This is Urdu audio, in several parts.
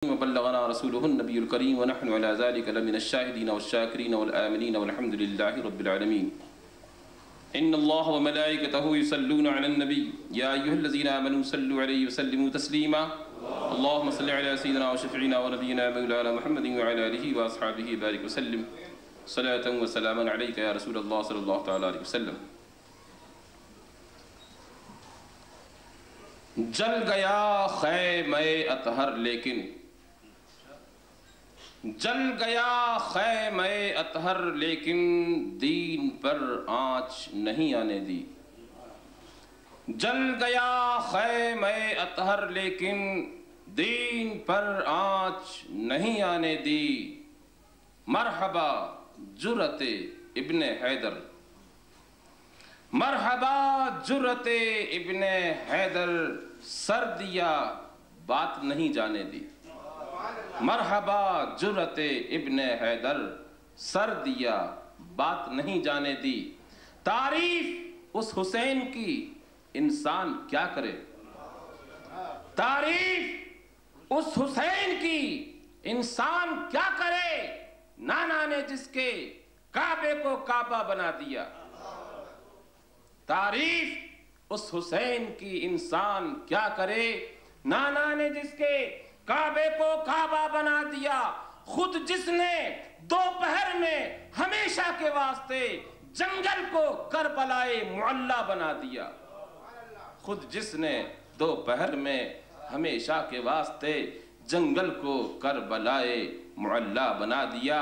وبلغنا رسوله النبي الكريم ونحن على ذلك لمن الشاهدين والشاكرين والآمنين والحمد لله رب العالمين. إن الله وملائكته يصلون على النبي يا أيها الذين آمنوا صلوا عليه وسلموا تسليما. اللهم صل على سيدنا وشفيعنا ونبينا مولانا محمد وعلى آله وأصحابه بارك وسلم صلاة وسلاما عليك يا رسول الله صلى الله تعالى عليه وسلم. جل گیا خیمہ اطہر لیکن جل گیا خیمہ اطہر لیکن دین پر آنچ نہیں آنے دی. جل گیا خیمہ اطہر لیکن دین پر آنچ نہیں آنے دی. مرحبا جرأت ابن حیدر، مرحبا جرأت ابن حیدر، سر دیا بات نہیں جانے دی. مرحبا جرأت ابن حیدر، سر دیا بات نہیں جانے دی. تعریف اس حسین کی انسان کیا کرے، تعریف اس حسین کی انسان کیا کرے. نانا نے جس کے کعبے کو کعبہ بنا دیا. تعریف اس حسین کی انسان کیا کرے. نانا نے جس کے کعبے کو کعبہ بنا دیا. خود جس نے دوپہر میں ہمیشہ کے واسطے جنگل کو کربلائے معلی بنا دیا. خود جس نے دوپہر میں ہمیشہ کے واسطے جنگل کو کربلائے معلی بنا دیا.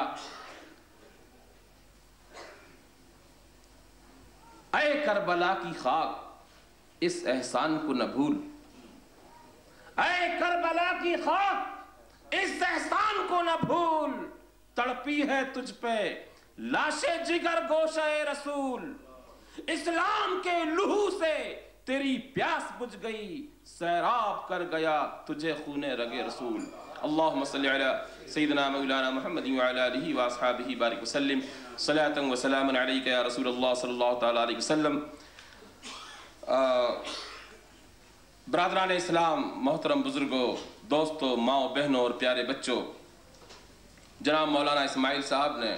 اے کربلا کی خاک اس احسان کو نہ بھول. اے کربلا کی خاک اس احسان کو نہ بھول. تڑپی ہے تجھ پہ لاش جگر گوشہ رسول. اسلام کے لہو سے تیری پیاس بجھ گئی، سیراب کر گیا تجھے خون رگ رسول. اللہم صلی علی سیدنا مولانا محمد وعلی آلہ واصحابہ بارک وسلم صلاة و سلام علیک یا رسول اللہ صلی اللہ تعالیٰ علیہ وسلم. برادران اسلام، محترم بزرگوں، دوستوں، ماؤں بہنوں اور پیارے بچوں، جناب مولانا اسماعیل صاحب نے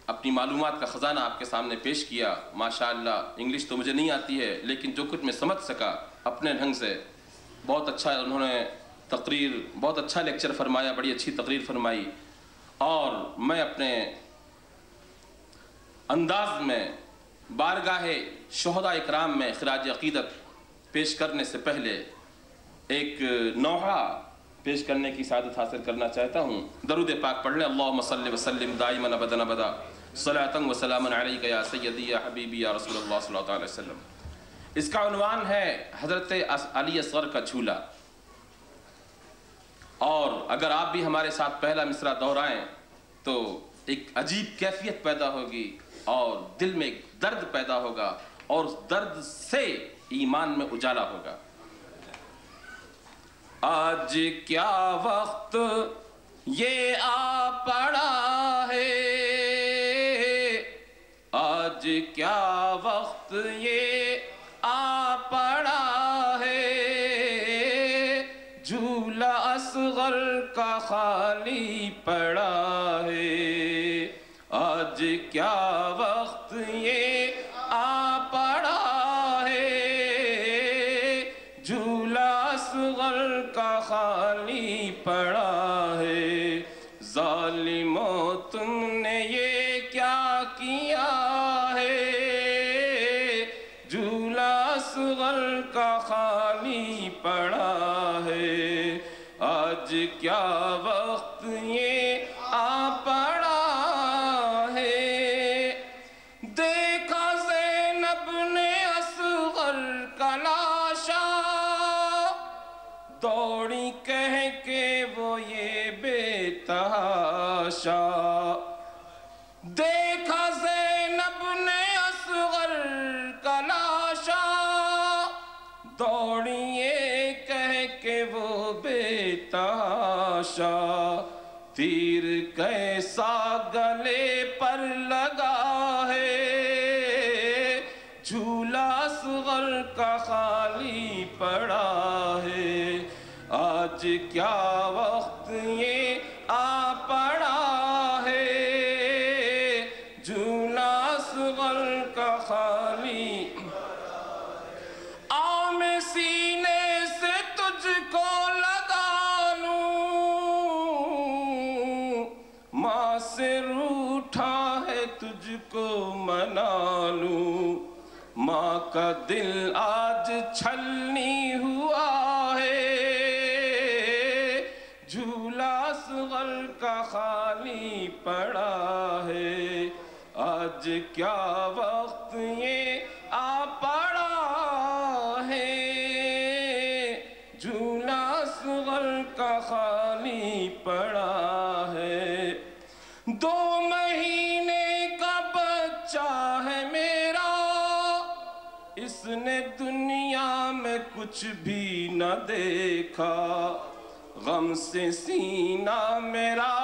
اپنی معلومات کا خزانہ آپ کے سامنے پیش کیا. ماشاءاللہ انگلش تو مجھے نہیں آتی ہے، لیکن جو کچھ میں سمجھ سکا اپنے ڈھنگ سے بہت اچھا انہوں نے تقریر، بہت اچھا لیکچر فرمایا، بڑی اچھی تقریر فرمائی. اور میں اپنے انداز میں بارگاہ شہداء اکرام میں خراج عقیدت پیش کرنے سے پہلے ایک نوحہ پیش کرنے کی سعادت حاصل کرنا چاہتا ہوں. درود پاک پڑھ لیں. اللہم صلی وسلم دائما ابدا ابدا صلاة و سلاما علیک یا سیدی یا حبیبی یا رسول اللہ صلی اللہ علیہ وسلم. اس کا عنوان ہے حضرت علی اصغر کا جھولا. اور اگر آپ بھی ہمارے ساتھ پہلا مصرع دہرائیں تو ایک عجیب کیفیت پیدا ہوگی اور دل میں ایک درد پیدا ہوگا اور اس درد سے ایمان میں اجالا ہوگا. آج کیا وقت یہ آ پڑا ہے، آج کیا وقت یہ آ پڑا ہے، جھولا اصغر کا خالی پڑا ہے. آج کیا وقت یہ آ پڑا ہے، جھولا اصغر کا خالی پڑا ہے. ظالموں تم نے یہ کیا کیا ہے، جھولا اصغر کا خالی پڑا ہے. آج کیا وقت یہ آ پڑا ہے. دیکھا زینب نے اصغر کا لاشا، دوڑی کہہ کے وہ یہ بے تحاشا. دیکھا زینب نے اصغر کا لاشا، دوڑی یہ کہہ کے وہ بے تحاشا. تیر کیسا گلے پر لگا ہے، جھولا اصغر کا خالی پڑا ہے. آج کیا وقت یہ تجھ کو منا لوں، ماں کا دل آج چھلنی ہوا ہے، جھولا اصغر کا خالی پڑا ہے، آج کیا وقت یہ آ پڑا ہے، جھولا اصغر کا خالی پڑا ہے، 2 مہینے کا بچہ ہے میرا، اس نے دنیا میں کچھ بھی نہ دیکھا، غم سے سینہ میرا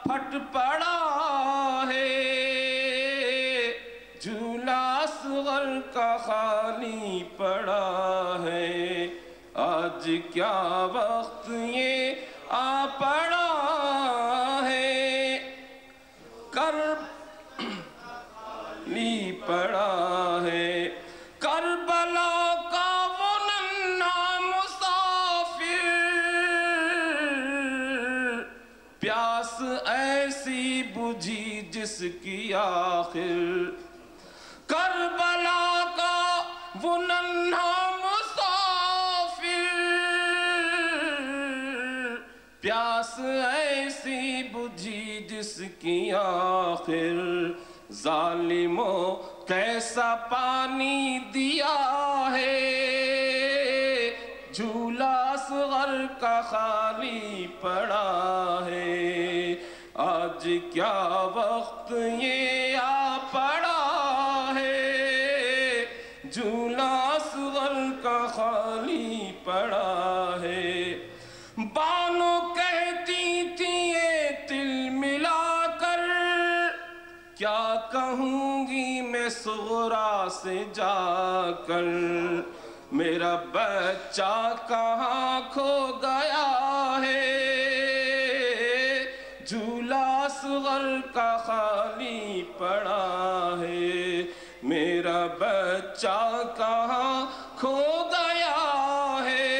پھٹ پڑا ہے، جھولا اصغر کا خالی پڑا ہے، آج کیا وقت یہ آ پڑا ہے، پڑا ہے، کربلا کا وہ ننھا مسافر، پیاس ایسی بجھی جس کی آخر، کربلا کا وہ ننھا مسافر، پیاس ایسی بجھی جس کی آخر، ظالموں کیسا پانی دیا ہے، جھولا اصغر کا خالی پڑا ہے، آج کیا وقت یہ آ پڑا ہے، جھولا اصغر کا خالی پڑا ہے، بانو کہتی تھی یہ تل ملا کر، کیا کہوں گی میں صغرا سے جا کر، میرا بچہ کہاں کھو گیا ہے، جھولا اصغر کا خالی پڑا ہے، میرا بچہ کہاں کھو گیا ہے،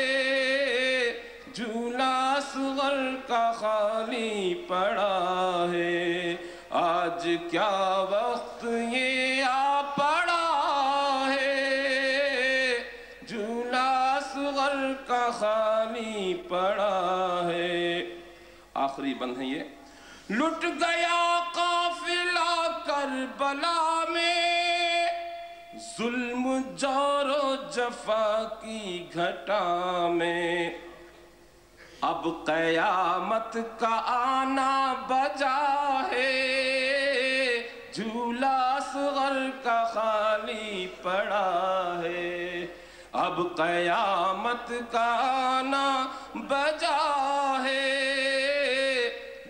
جھولا اصغر کا خالی پڑا ہے، آج کیا وقت یہ آ پڑا ہے، جھولا اصغر کا خالی پڑا ہے، آخری بند ہے یہ، لٹ گیا قافلہ کربلا میں، ظلم جور و جفا کی گھٹا میں، اب قیامت کا آنا بجا ہے، جھولا اصغر کا خالی پڑا ہے، اب قیامت کا آنا بجا ہے،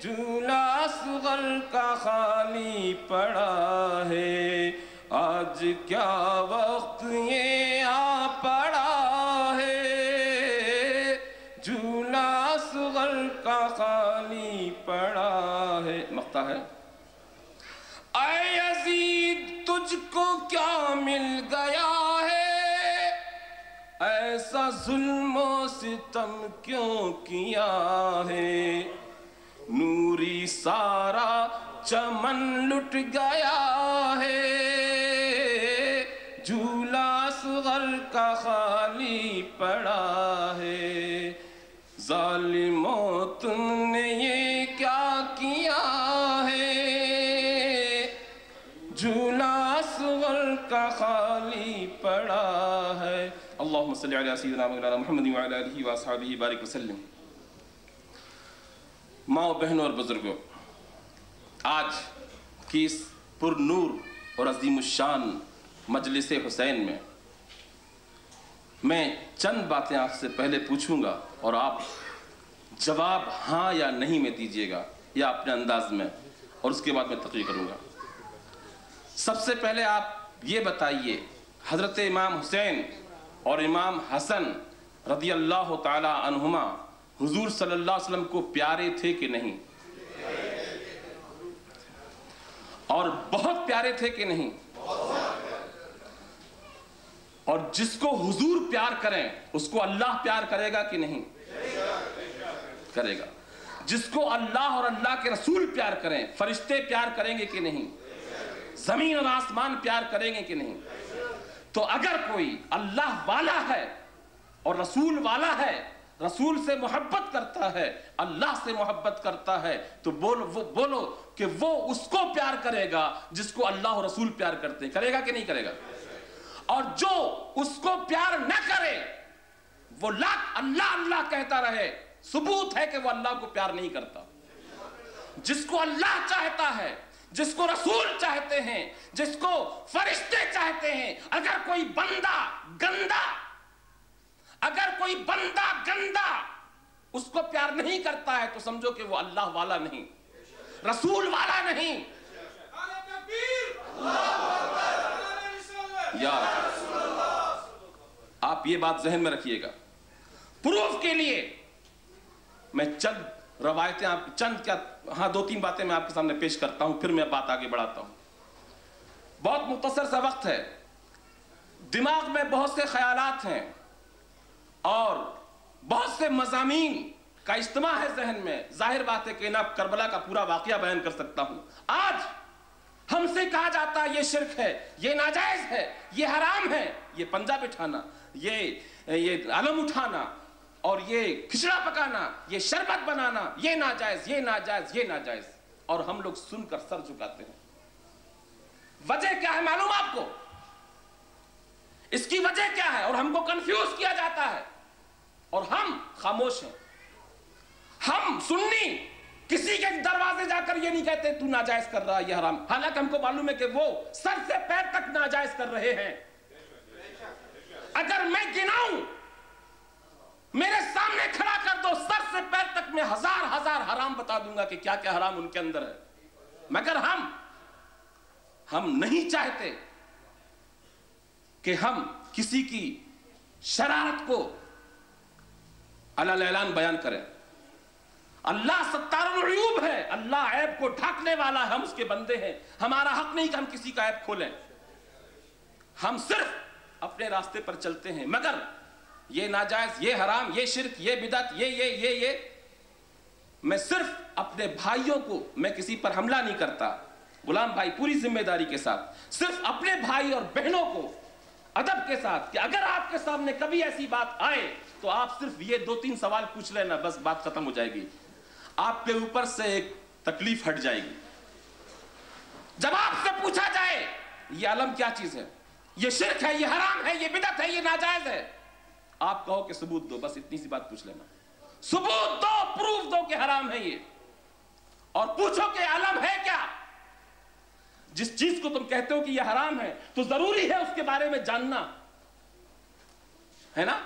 جھولا اصغر کا خالی پڑا ہے، آج کیا وقت یہ آ پڑا ہے، جھولا اصغر کا خالی پڑا ہے، مقطع ہے، اے یزید تجھ کو کیا مل گیا ہے، ایسا ظلم و ستم کیوں کیا ہے، نوری سارا چمن لٹ گیا ہے، جھولا اصغر کا خالی پڑا ہے، ظالموں تم نے یہ کیا کیا ہے، جھولا اصغر کا خالی پڑا ہے، اللہم صلی علی سیدنا مولانا محمد وعلی آلہ واصحابہ بارک وسلم۔ ماں بہنوں اور بزرگوں، آج کی اس پر نور اور عظیم الشان مجلس حسین میں چند باتیں آپ سے پہلے پوچھوں گا اور آپ جواب ہاں یا نہیں میں دیجئے گا یا اپنے انداز میں، اور اس کے بعد میں تقریر کروں گا۔ سب سے پہلے آپ یہ بتائیے، حضرت امام حسین اور امام حسن رضی اللہ تعالی عنہما حضور صلی اللہ علیہ وسلم کو پیارے تھے کہ نہیں؟ اور بہت پیارے تھے کہ نہیں؟ اور جس کو حضور پیار کریں اس کو اللہ پیار کرے گا کہ نہیں؟ کرے گا۔ جس کو اللہ اور اللہ کے رسول پیار کریں فرشتے پیار کریں گے کہ نہیں؟ زمین اور آسمان پیار کریں گے کہ نہیں؟ تو اگر کوئی اللہ والا ہے اور رسول والا ہے، رسول سے محبت کرتا ہے، اللہ سے محبت کرتا ہے، تو بولو کہ وہ اس کو پیار کرے گا جس کو اللہ اور رسول پیار کرتے ہیں. کرے گا کہ نہیں کرے گا؟ اور جو اس کو پیار نہ کرے وہ لاکھ اللہ اللہ کہتا رہے، ثبوت ہے کہ وہ اللہ کو پیار نہیں کرتا. جس کو اللہ چاہتا ہے، جس کو رسول چاہتے ہیں، جس کو فرشتے چاہتے ہیں، اگر کوئی بندہ گندا اس کو پیار نہیں کرتا ہے تو سمجھو کہ وہ اللہ والا نہیں، رسول والا نہیں. یار آپ یہ بات ذہن میں رکھیے گا. پروف کے لیے میں چند روایتیں دو تین باتیں میں آپ کے سامنے پیش کرتا ہوں، پھر میں بات آگے بڑھاتا ہوں. بہت مختصر سا وقت ہے، دماغ میں بہت سے خیالات ہیں اور بہت سے مضامین کا اجتماع ہے ذہن میں. ظاہر بات ہے کہ میں کربلا کا پورا واقعہ بیان کر سکتا ہوں. آج ہم سے کہا جاتا ہے یہ شرک ہے، یہ ناجائز ہے، یہ حرام ہے، یہ پنجہ بٹھانا، یہ علم اٹھانا اور یہ کھچڑا پکانا، یہ شربت بنانا، یہ ناجائز، یہ ناجائز، یہ ناجائز. اور ہم لوگ سن کر سر جھکاتے ہیں. وجہ کیا ہے معلوم آپ کو؟ اس کی وجہ کیا ہے؟ اور ہم کو کنفیوز کیا جاتا ہے اور ہم خاموش ہیں. ہم سنی کسی کے دروازے جا کر یہ نہیں کہتے تو ناجائز کر رہا ہے، یہ حرام، حالانکہ ہم کو معلوم ہے کہ وہ سر سے پیر تک ناجائز کر رہے ہیں. اگر میں گناؤں، میرے سامنے کھڑا کر دو، سر سے پیر تک میں ہزار حرام بتا دوں گا کہ کیا کیا حرام ان کے اندر ہے. مگر ہم نہیں چاہتے کہ ہم کسی کی شرارت کو علی اعلان بیان کریں. اللہ ستار العیوب ہے، اللہ عیب کو ڈھانکنے والا ہے، ہم اس کے بندے ہیں. ہمارا حق نہیں کہ ہم کسی کا عیب کھولیں. ہم صرف اپنے راستے پر چلتے ہیں. مگر یہ ناجائز، یہ حرام، یہ شرک، یہ بدعت، یہ میں صرف اپنے بھائیوں کو، میں کسی پر حملہ نہیں کرتا. غلام بھائی پوری ذمہ داری کے ساتھ صرف اپنے بھائی اور بہنوں کو ادب کے ساتھ کہ اگر آپ کے سامنے کبھی ایسی بات آئے تو آپ صرف یہ 2-3 سوال پوچھ لینا، بس بات ختم ہو جائے گی. آپ کے اوپر سے ایک تکلیف ہٹ جائے گی. جب آپ سے پوچھا جائے یہ علم کیا چیز ہے، یہ شرک ہے، یہ حرام ہے، یہ بدعت ہے، یہ ناجائز ہے، آپ کہو کہ ثبوت دو. بس اتنی سی بات پوچھ لینا. ثبوت دو، پروف دو کہ حرام ہے یہ، اور پوچھو کہ علم ہے کیا. جس چیز کو تم کہتے ہو کہ یہ حرام ہے تو ضروری ہے اس کے بارے میں جاننا، ہے نا؟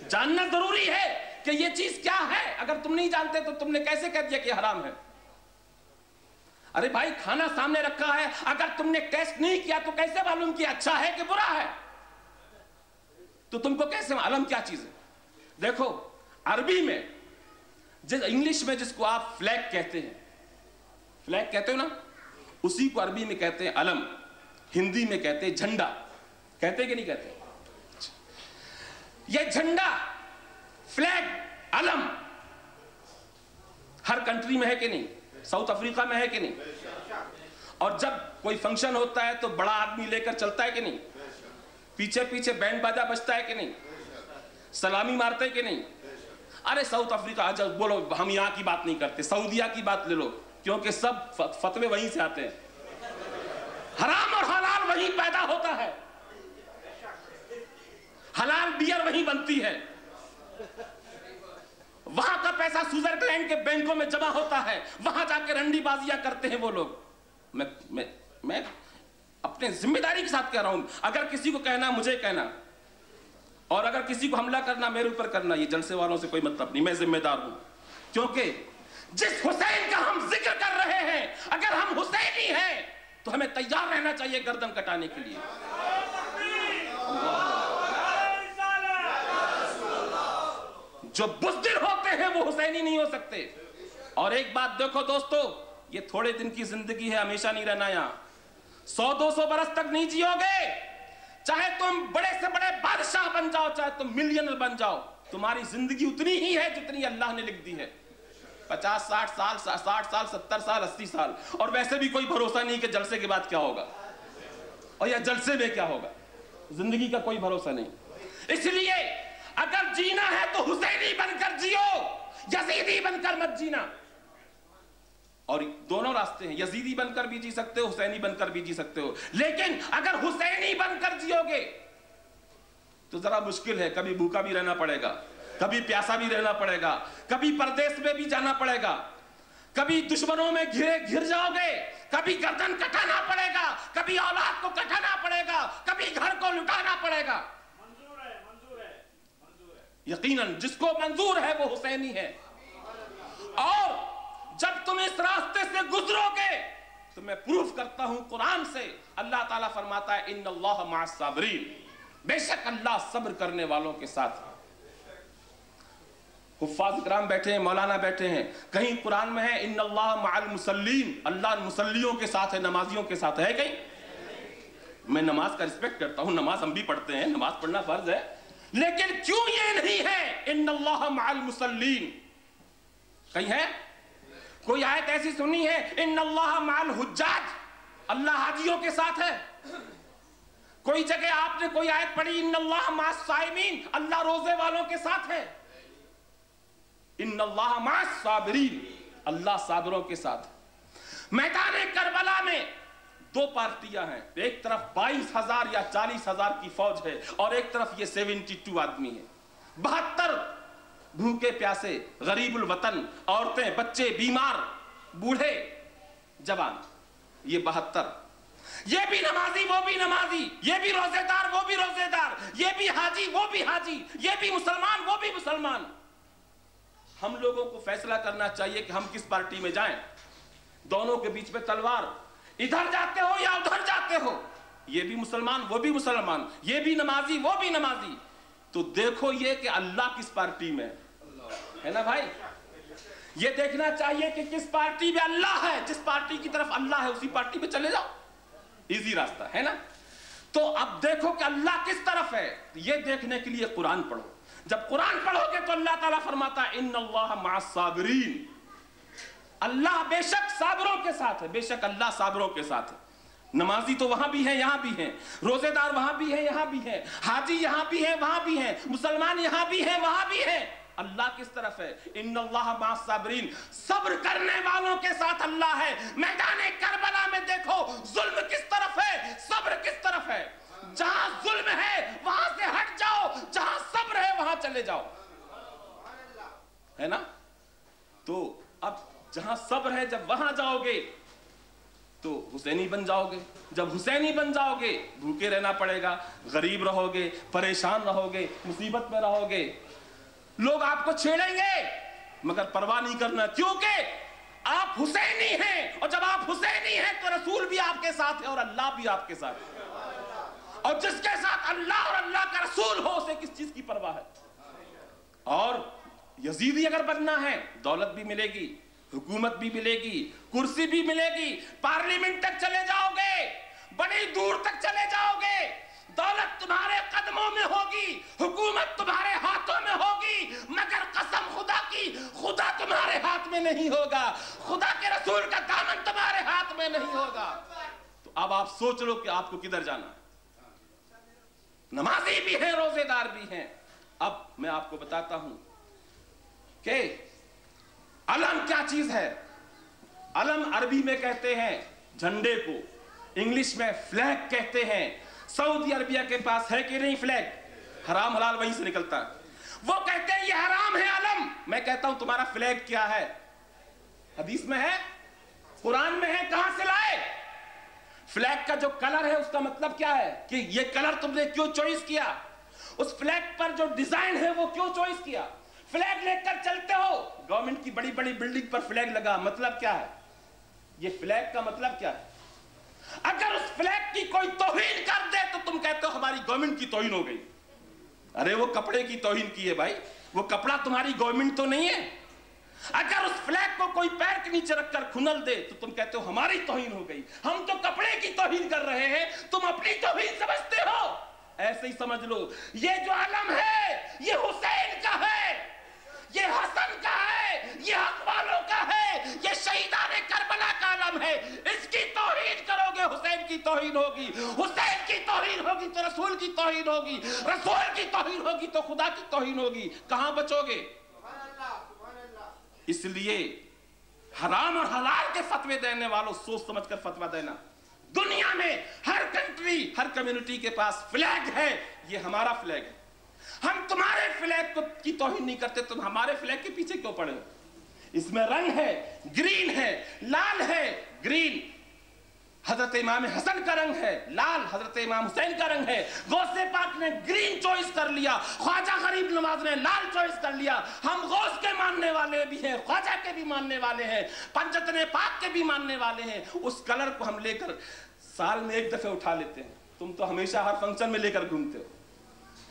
جاننا ضروری ہے کہ یہ چیز کیا ہے. اگر تم نہیں جانتے تو تم نے کیسے کہہ دیا کہ یہ حرام ہے؟ ارے بھائی کھانا سامنے رکھا ہے، اگر تم نے ٹیسٹ نہیں کیا تو کیسے معلوم کیا اچھا ہے کہ برا ہے؟ تو تم کو کیسے علم کیا چیز ہے؟ دیکھو عربی میں، انگلش میں جس کو آپ فلیگ کہتے ہیں، فلیگ کہتے ہو نا، اسی کو عربی میں کہتے ہیں علم. ہندی میں کہتے ہیں جھنڈا. کہتے کہ نہیں کہتے؟ یہ جھنڈا، فلیگ، علم ہر کنٹری میں ہے کہ نہیں؟ ساؤتھ افریقہ میں ہے کہ نہیں؟ اور جب کوئی فنکشن ہوتا ہے تو بڑا آدمی لے کر چلتا ہے کہ نہیں؟ پیچھے پیچھے بینڈ باجا بجتا ہے کہ نہیں؟ سلامی مارتے کہ نہیں؟ ارے ساؤتھ افریقہ جب بولو، ہم یہاں کی بات نہیں کرتے، سعودیہ کی بات لے لو، کیونکہ سب فتوے وہیں سے آتے ہیں. حرام اور حلال وہیں پیدا ہوتا ہے، حلال بیئر وہیں بنتی ہے، وہاں کا پیسہ سوئٹزرلینڈ کے بینکوں میں جمع ہوتا ہے، وہاں جا کے رنڈی بازیاں کرتے ہیں وہ لوگ. میں اپنے ذمہ داری کے ساتھ کہہ رہا ہوں، اگر کسی کو کہنا مجھے کہنا، اور اگر کسی کو حملہ کرنا میرے اوپر کرنا، یہ جلسے والوں سے کوئی مطلب نہیں، میں ذمہ دار ہوں. کیونکہ جس حسین کا ہم ذکر کر رہے ہیں، اگر ہم حسینی ہیں تو ہمیں تیار رہنا چاہیے گردن کٹانے کے لیے. جو بزدل ہوتے ہیں وہ حسینی نہیں ہو سکتے. اور ایک بات دیکھو دوستو، یہ تھوڑے دن کی زندگی ہے، ہمیشہ نہیں رہنا یہاں. 100-200 برس تک نہیں جیو گے. چاہے تم بڑے سے بڑے بادشاہ بن جاؤ، چاہے تم ملینر بن جاؤ، تمہاری زندگی اتنی ہی ہے جتنی اللہ نے لکھ دی ہے. 50 60 سال 60 سال 70 سال 80 سال، اور ویسے بھی کوئی بھروسہ نہیں کہ جلسے کے بعد کیا ہوگا اور یا جلسے میں کیا ہوگا، زندگی کا کوئی بھروسہ نہیں۔ اس لیے اگر جینا ہے تو حسینی بن کر جیو، یزیدی بن کر مت جینا۔ اور دونوں راستے ہیں، یزیدی بن کر بھی جی سکتے ہو، حسینی بن کر بھی جی سکتے ہو، لیکن اگر حسینی بن کر جیو گے تو ذرا مشکل ہے، کبھی بھوکا بھی رہنا پڑے گا، کبھی پیاسا بھی رہنا پڑے گا، کبھی پردیس میں بھی جانا پڑے گا، کبھی دشمنوں میں گھر جاؤ گے، کبھی گردن کٹانا پڑے گا، کبھی اولاد کو کٹانا پڑے گا، کبھی گھر کو لٹانا پڑے گا۔ یقیناً جس کو منظور ہے وہ حسینی ہے۔ اور جب تم اس راستے سے گزرو گے تو میں پروف کرتا ہوں قرآن سے، اللہ تعالیٰ فرماتا ہے ان اللہ مع الصابرین، بے شک اللہ صبر کرنے والوں کے ساتھ۔ حفاظ کرام بیٹھے ہیں، مولانا بیٹھے ہیں، کہیں قرآن میں ہے ان اللہ مع المصلین، اللہ مسلیوں کے ساتھ ہے، نمازیوں کے ساتھ ہے کہیں؟ میں نماز کا رسپیکٹ کرتا ہوں، نماز ہم بھی پڑھتے ہیں، نماز پڑھنا فرض ہے، لیکن کیوں یہ نہیں ہے ان اللہ مع المصلین؟ کہیں ہے کوئی آیت ایسی سنی ہے ان اللہ مع الحجاج، اللہ حاجیوں کے ساتھ ہے؟ کوئی جگہ آپ نے کوئی آیت پڑھی ان اللہ مع الصائمین، اللہ روزے والوں کے ساتھ ہے؟ ان اللہ مع الصابرین، اللہ صابروں کے ساتھ۔ میدان کربلا میں دو پارٹیاں ہیں، ایک طرف 22,000 یا 40,000 کی فوج ہے اور ایک طرف یہ 72 آدمی ہیں، 72 بھوکے پیاسے غریب الوطن، عورتیں بچے بیمار بوڑھے جوان، یہ 72، یہ بھی نمازی وہ بھی نمازی، یہ بھی روزے دار وہ بھی روزے دار، یہ بھی حاجی وہ بھی حاجی، یہ بھی مسلمان وہ بھی مسلمان۔ ہم لوگوں کو فیصلہ کرنا چاہیے کہ ہم کس پارٹی میں جائیں۔ دونوں کے بیچ میں تلوار، ادھر جاتے ہو یا ادھر جاتے ہو، یہ بھی مسلمان وہ بھی مسلمان، یہ بھی نمازی وہ بھی نمازی، تو دیکھو یہ کہ اللہ کس پارٹی میں ہے نا بھائی؟ یہ دیکھنا چاہیے کہ کس پارٹی میں اللہ ہے، جس پارٹی کی طرف اللہ ہے اسی پارٹی میں چلے جاؤ، ایزی راستہ ہے نا۔ تو اب دیکھو کہ اللہ کس طرف ہے، یہ دیکھنے کے لیے قرآن پڑھو۔ جب قرآن پڑھو گے تو اللہ تعالیٰ فرماتا ہے ان اللہ مع الصابرین، اللہ بے شک صابروں کے ساتھ ہے، بے شک اللہ صابروں کے ساتھ ہے۔ نمازی تو وہاں بھی ہیں یہاں بھی ہیں، روزے دار وہاں بھی ہیں یہاں بھی ہیں، حاجی یہاں بھی ہیں وہاں بھی ہیں، مسلمان یہاں بھی ہیں وہاں بھی ہیں۔ اللہ کس طرف ہے؟ ان اللہ مع الصابرین، صبر کرنے والوں کے ساتھ اللہ ہے۔ میدان کربلا میں دیکھو ظلم کس طرف ہے، صبر کس طرف ہے۔ جہاں ظلم ہے وہاں سے ہٹ جاؤ، جہاں صبر ہے وہاں چلے جاؤ، ہے نا؟ تو اب جہاں صبر ہے جب وہاں جاؤ گے تو حسینی بن جاؤ گے، جب حسینی بن جاؤ گے بھوکے رہنا پڑے گا، غریب رہو گے، پریشان رہو گے، مصیبت میں رہو گے، لوگ آپ کو چھیڑیں گے مگر پرواہ نہیں کرنا، کیونکہ آپ حسینی ہیں، اور جب آپ حسینی ہیں تو رسول بھی آپ کے ساتھ ہے اور اللہ بھی آپ کے ساتھ ہے، اور جس کے ساتھ اللہ اور اللہ کا رسول ہو اسے کس چیز کی پرواہ ہے۔ اور یزیدی اگر بننا ہے دولت بھی ملے گی، حکومت بھی ملے گی، کرسی بھی ملے گی، پارلیمنٹ تک چلے جاؤ گے، بڑی دور تک چلے جاؤ گے، دولت تمہارے قدموں میں ہوگی، حکومت تمہارے ہاتھوں میں ہوگی، مگر قسم خدا کی خدا تمہارے ہاتھ میں نہیں ہوگا، خدا کے رسول کا دامن تمہارے ہاتھ میں نہیں ہوگا۔ تو اب آپ سوچ لو کہ آپ کو کدھر جانا ہے۔ نمازی بھی ہیں، روزے دار بھی ہیں۔ اب میں آپ کو بتاتا ہوں کہ علم کیا چیز ہے۔ علم عربی میں کہتے ہیں جھنڈے کو، انگلش میں فلیگ کہتے ہیں۔ سعودی عربیہ کے پاس ہے کہ نہیں فلیگ؟ حرام حلال وہیں سے نکلتا ہے۔ وہ کہتے ہیں یہ حرام ہے علم، میں کہتا ہوں تمہارا فلیگ کیا ہے؟ حدیث میں ہے، قرآن میں ہے، کہاں سے لائے؟ فلیگ کا جو کلر ہے اس کا مطلب کیا ہے کہ یہ کلر تم نے کیوں چوائس کیا؟ اس فلیگ پر جو ڈیزائن ہے وہ کیوں چوائس کیا؟ فلیگ لے کر چلتے ہو، گورنمنٹ کی بڑی بڑی بلڈنگ پر فلیگ لگا، مطلب کیا ہے؟ یہ فلیگ کا مطلب کیا ہے؟ اگر اس فلیگ کی کوئی توہین کر دے تو تم کہتے ہو ہماری گورنمنٹ کی توہین ہو گئی۔ ارے وہ کپڑے کی توہین کی ہے بھائی، وہ کپڑا تمہاری گورنمنٹ تو نہیں ہے۔ اگر اس فلیگ کو کوئی پیر کے نیچے رکھ کر کھنل دے تو تم کہتے ہو ہماری توہین ہو گئی۔ ہم تو کپڑے کی توہین کر رہے ہیں، تم اپنی توہین سمجھتے ہو۔ ایسے ہی سمجھ لو یہ جو علم ہے یہ حسین کا ہے، یہ حسن کا ہے، یہ حق والوں کا ہے، یہ شہیدان کربلا کا علم ہے، اس کی توہین کرو گے حسین کی توہین ہوگی، حسین کی توہین ہوگی تو رسول کی توہین ہوگی، رسول کی توہین ہوگی تو خدا کی توہین ہوگی، کہاں بچو گے؟ اس لیے حرام اور حلال کے فتوے دینے والوں سوچ سمجھ کر فتوہ دینا۔ دنیا میں ہر کنٹری، ہر کمیونٹی کے پاس فلیگ ہے، یہ ہمارا فلیگ ہے، ہم تمہارے فلیگ کی توہین نہیں کرتے، تم ہمارے فلیگ کے پیچھے کیوں پڑے ہو؟ اس میں رنگ ہے، گرین ہے، لال ہے، گرین حضرت امام حسن کا رنگ ہے، لال حضرت امام حسین کا رنگ ہے، غوث پاک نے گرین چوائس کر لیا، خواجہ غریب نواز نے لال چوائس کر لیا، ہم غوث کے ماننے والے بھی ہیں، خواجہ کے بھی ماننے والے ہیں، پنجتن پاک کے بھی ماننے والے ہیں، اس کلر کو ہم لے کر سال میں ایک دفعہ اٹھا لیتے ہیں، تم تو ہمیشہ ہر فنکشن میں لے کر گھومتے ہو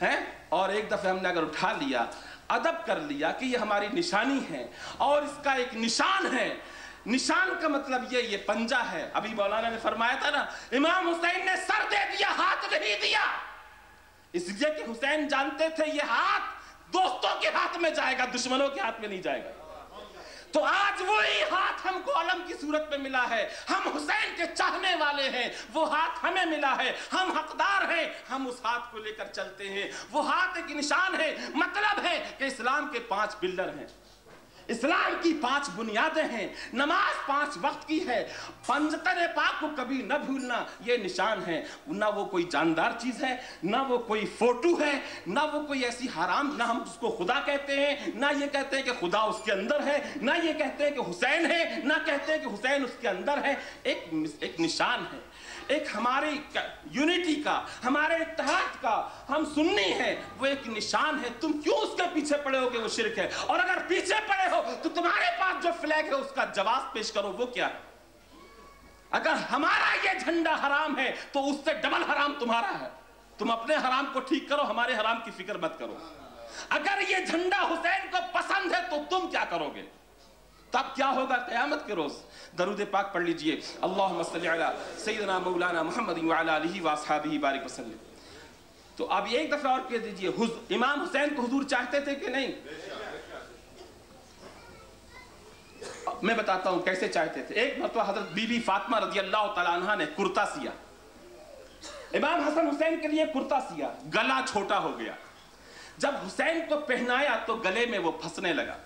ہیں، اور ایک دفعہ ہم نے اگر اٹھا لیا، ادب کر لیا کہ یہ ہماری نشانی ہے اور اس کا ایک نشان ہے، نشان کا مطلب یہ پنجہ ہے۔ ابھی مولانا نے فرمایا تھا نا، امام حسین نے سر دے دیا، ہاتھ نہیں دیا، اس لیے کہ حسین جانتے تھے یہ ہاتھ دوستوں کے ہاتھ میں جائے گا، دشمنوں کے ہاتھ میں نہیں جائے گا۔ تو آج وہی ہاتھ ہم کو علم کی صورت میں ملا ہے، ہم حسین کے چاہنے والے ہیں، وہ ہاتھ ہمیں ملا ہے، ہم حقدار ہیں، ہم اس ہاتھ کو لے کر چلتے ہیں، وہ ہاتھ ایک نشان ہے، مطلب ہے کہ اسلام کے 5 پلر ہیں، اسلام کی 5 بنیادیں ہیں، نماز 5 وقت کی ہے، پنجتن پاک کو کبھی نہ بھولنا، یہ نشان ہے، نہ وہ کوئی جاندار چیز ہے، نہ وہ کوئی فوٹو ہے، نہ وہ کوئی ایسی حرام، نہ ہم اس کو خدا کہتے ہیں، نہ یہ کہتے ہیں کہ خدا اس کے اندر ہے، نہ یہ کہتے ہیں کہ حسین ہے، نہ کہتے ہیں کہ حسین اس کے اندر ہے، ایک نشان ہے، ایک ہماری یونٹی کا، ہمارے اتحاد کا، ہم سنی ہیں، وہ ایک نشان ہے، تم کیوں اس کے پیچھے پڑے ہو کہ وہ شرک ہے؟ اور اگر پیچھے پڑے ہو تو تمہارے پاس جو فلیگ ہے اس کا جواز پیش کرو، وہ کیا ہے؟ اگر ہمارا یہ جھنڈا حرام ہے تو اس سے ڈبل حرام تمہارا ہے، تم اپنے حرام کو ٹھیک کرو، ہمارے حرام کی فکر مت کرو۔ اگر یہ جھنڈا حسین کو پسند ہے تو تم کیا کرو گے؟ تب کیا ہوگا قیامت کے روز؟ درود پاک پڑھ لیجئے، اللہم صلی علی سیدنا مولانا محمد وعلی آلہ واصحابہ بارک وسلم۔ تو اب ایک دفعہ اور کہہ دیجئے، امام حسین کو حضور چاہتے تھے کہ نہیں؟ میں بتاتا ہوں کیسے چاہتے تھے۔ ایک مرتبہ حضرت بی بی فاطمہ رضی اللہ تعالیٰ عنہ نے کرتا سیا، امام حسن حسین کے لیے کرتا سیا، گلا چھوٹا ہو گیا، جب حسین کو پہنایا تو گلے میں وہ پھنسنے لگا،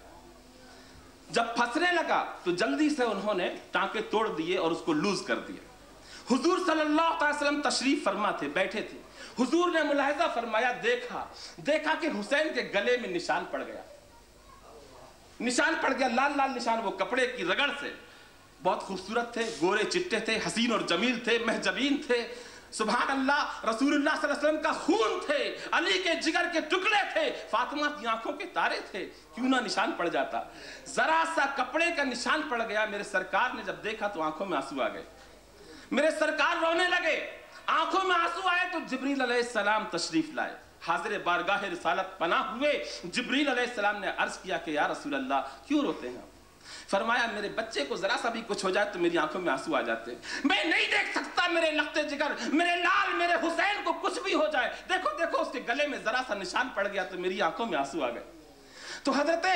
جب پھنسنے لگا تو جلدی سے انہوں نے ٹانکے توڑ دیے اور اس کو لوز کر دیا۔ حضور صلی اللہ علیہ وسلم تشریف فرما تھے، بیٹھے تھے، حضور نے ملاحظہ فرمایا، دیکھا کہ حسین کے گلے میں نشان پڑ گیا، نشان پڑ گیا، لال لال نشان، وہ کپڑے کی رگڑ سے، بہت خوبصورت تھے، گورے چٹے تھے، حسین اور جمیل تھے، محجبین تھے، سبحان اللہ، رسول اللہ صلی اللہ علیہ وسلم کا خون تھے، علی کے جگر کے ٹکڑے تھے، فاطمہ کی آنکھوں کے تارے تھے، کیوں نہ نشان پڑ جاتا؟ ذرا سا کپڑے کا نشان پڑ گیا، میرے سرکار نے جب دیکھا تو آنکھوں میں آنسو آ گئے، میرے سرکار رونے لگے، آنکھوں میں آنسو آئے تو جبریل علیہ السلام تشریف لائے، حاضر بارگاہ رسالت پناہ ہوئے، جبریل علیہ السلام نے عرض کیا کہ یا رسول اللہ کیوں روتے ہیں؟ فرمایا میرے بچے کو ذرا سا بھی کچھ ہو جائے تو میری آنکھوں میں آنسو آ جاتے ہیں، میں نہیں دیکھ سکتا میرے لخت جگر، میرے لال، میرے حسین کو کچھ بھی ہو جائے، دیکھو اس کے گلے میں ذرا سا نشان پڑ گیا تو میری آنکھوں میں آنسو آ گئے۔ تو حضرت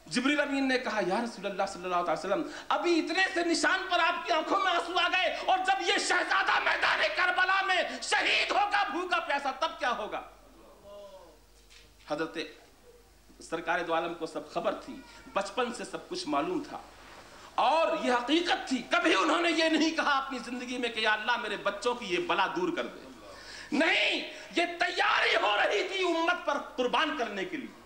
جبریل امین نے کہا یا رسول اللہ صلی اللہ علیہ وسلم، ابھی اتنے سے نشان پر آپ کی آنکھوں میں آنسو آ گئے، اور جب یہ شہزادہ میدان کربلا میں شہید ہوگا بھوکا پیاسا تب کیا ہوگا؟ حضرت سرکار دو عالم کو سب خبر تھی، بچپن سے سب کچھ معلوم تھا، اور یہ حقیقت تھی، کبھی انہوں نے یہ نہیں کہا اپنی زندگی میں کہ یا اللہ میرے بچوں کی یہ بلا دور کر دے، نہیں، یہ تیاری ہو رہی تھی امت پر قربان کرنے کے لیے،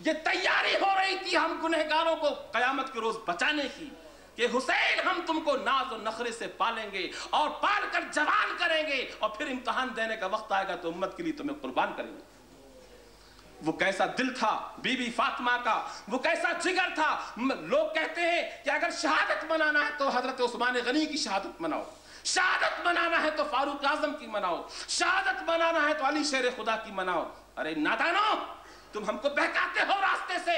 یہ تیاری ہو رہی تھی ہم گنہگاروں کو قیامت کے روز بچانے کی، کہ حسین ہم تم کو ناز و نخرے سے پالیں گے اور پال کر جوان کریں گے، اور پھر امتحان دینے کا وقت آئے گا تو امت کے لیے تمہیں قربان کریں گے۔ وہ کیسا دل تھا بی بی فاطمہ کا، وہ کیسا جگر تھا۔ لوگ کہتے ہیں کہ اگر شہادت منانا ہے تو حضرت عثمان غنی کی شہادت مناؤ، شہادت منانا ہے تو فاروق اعظم کی مناؤ، شہادت منانا ہے تو علی شیر خدا کی مناؤ۔ ارے نادانو، تم ہم کو بہکاتے ہو راستے سے،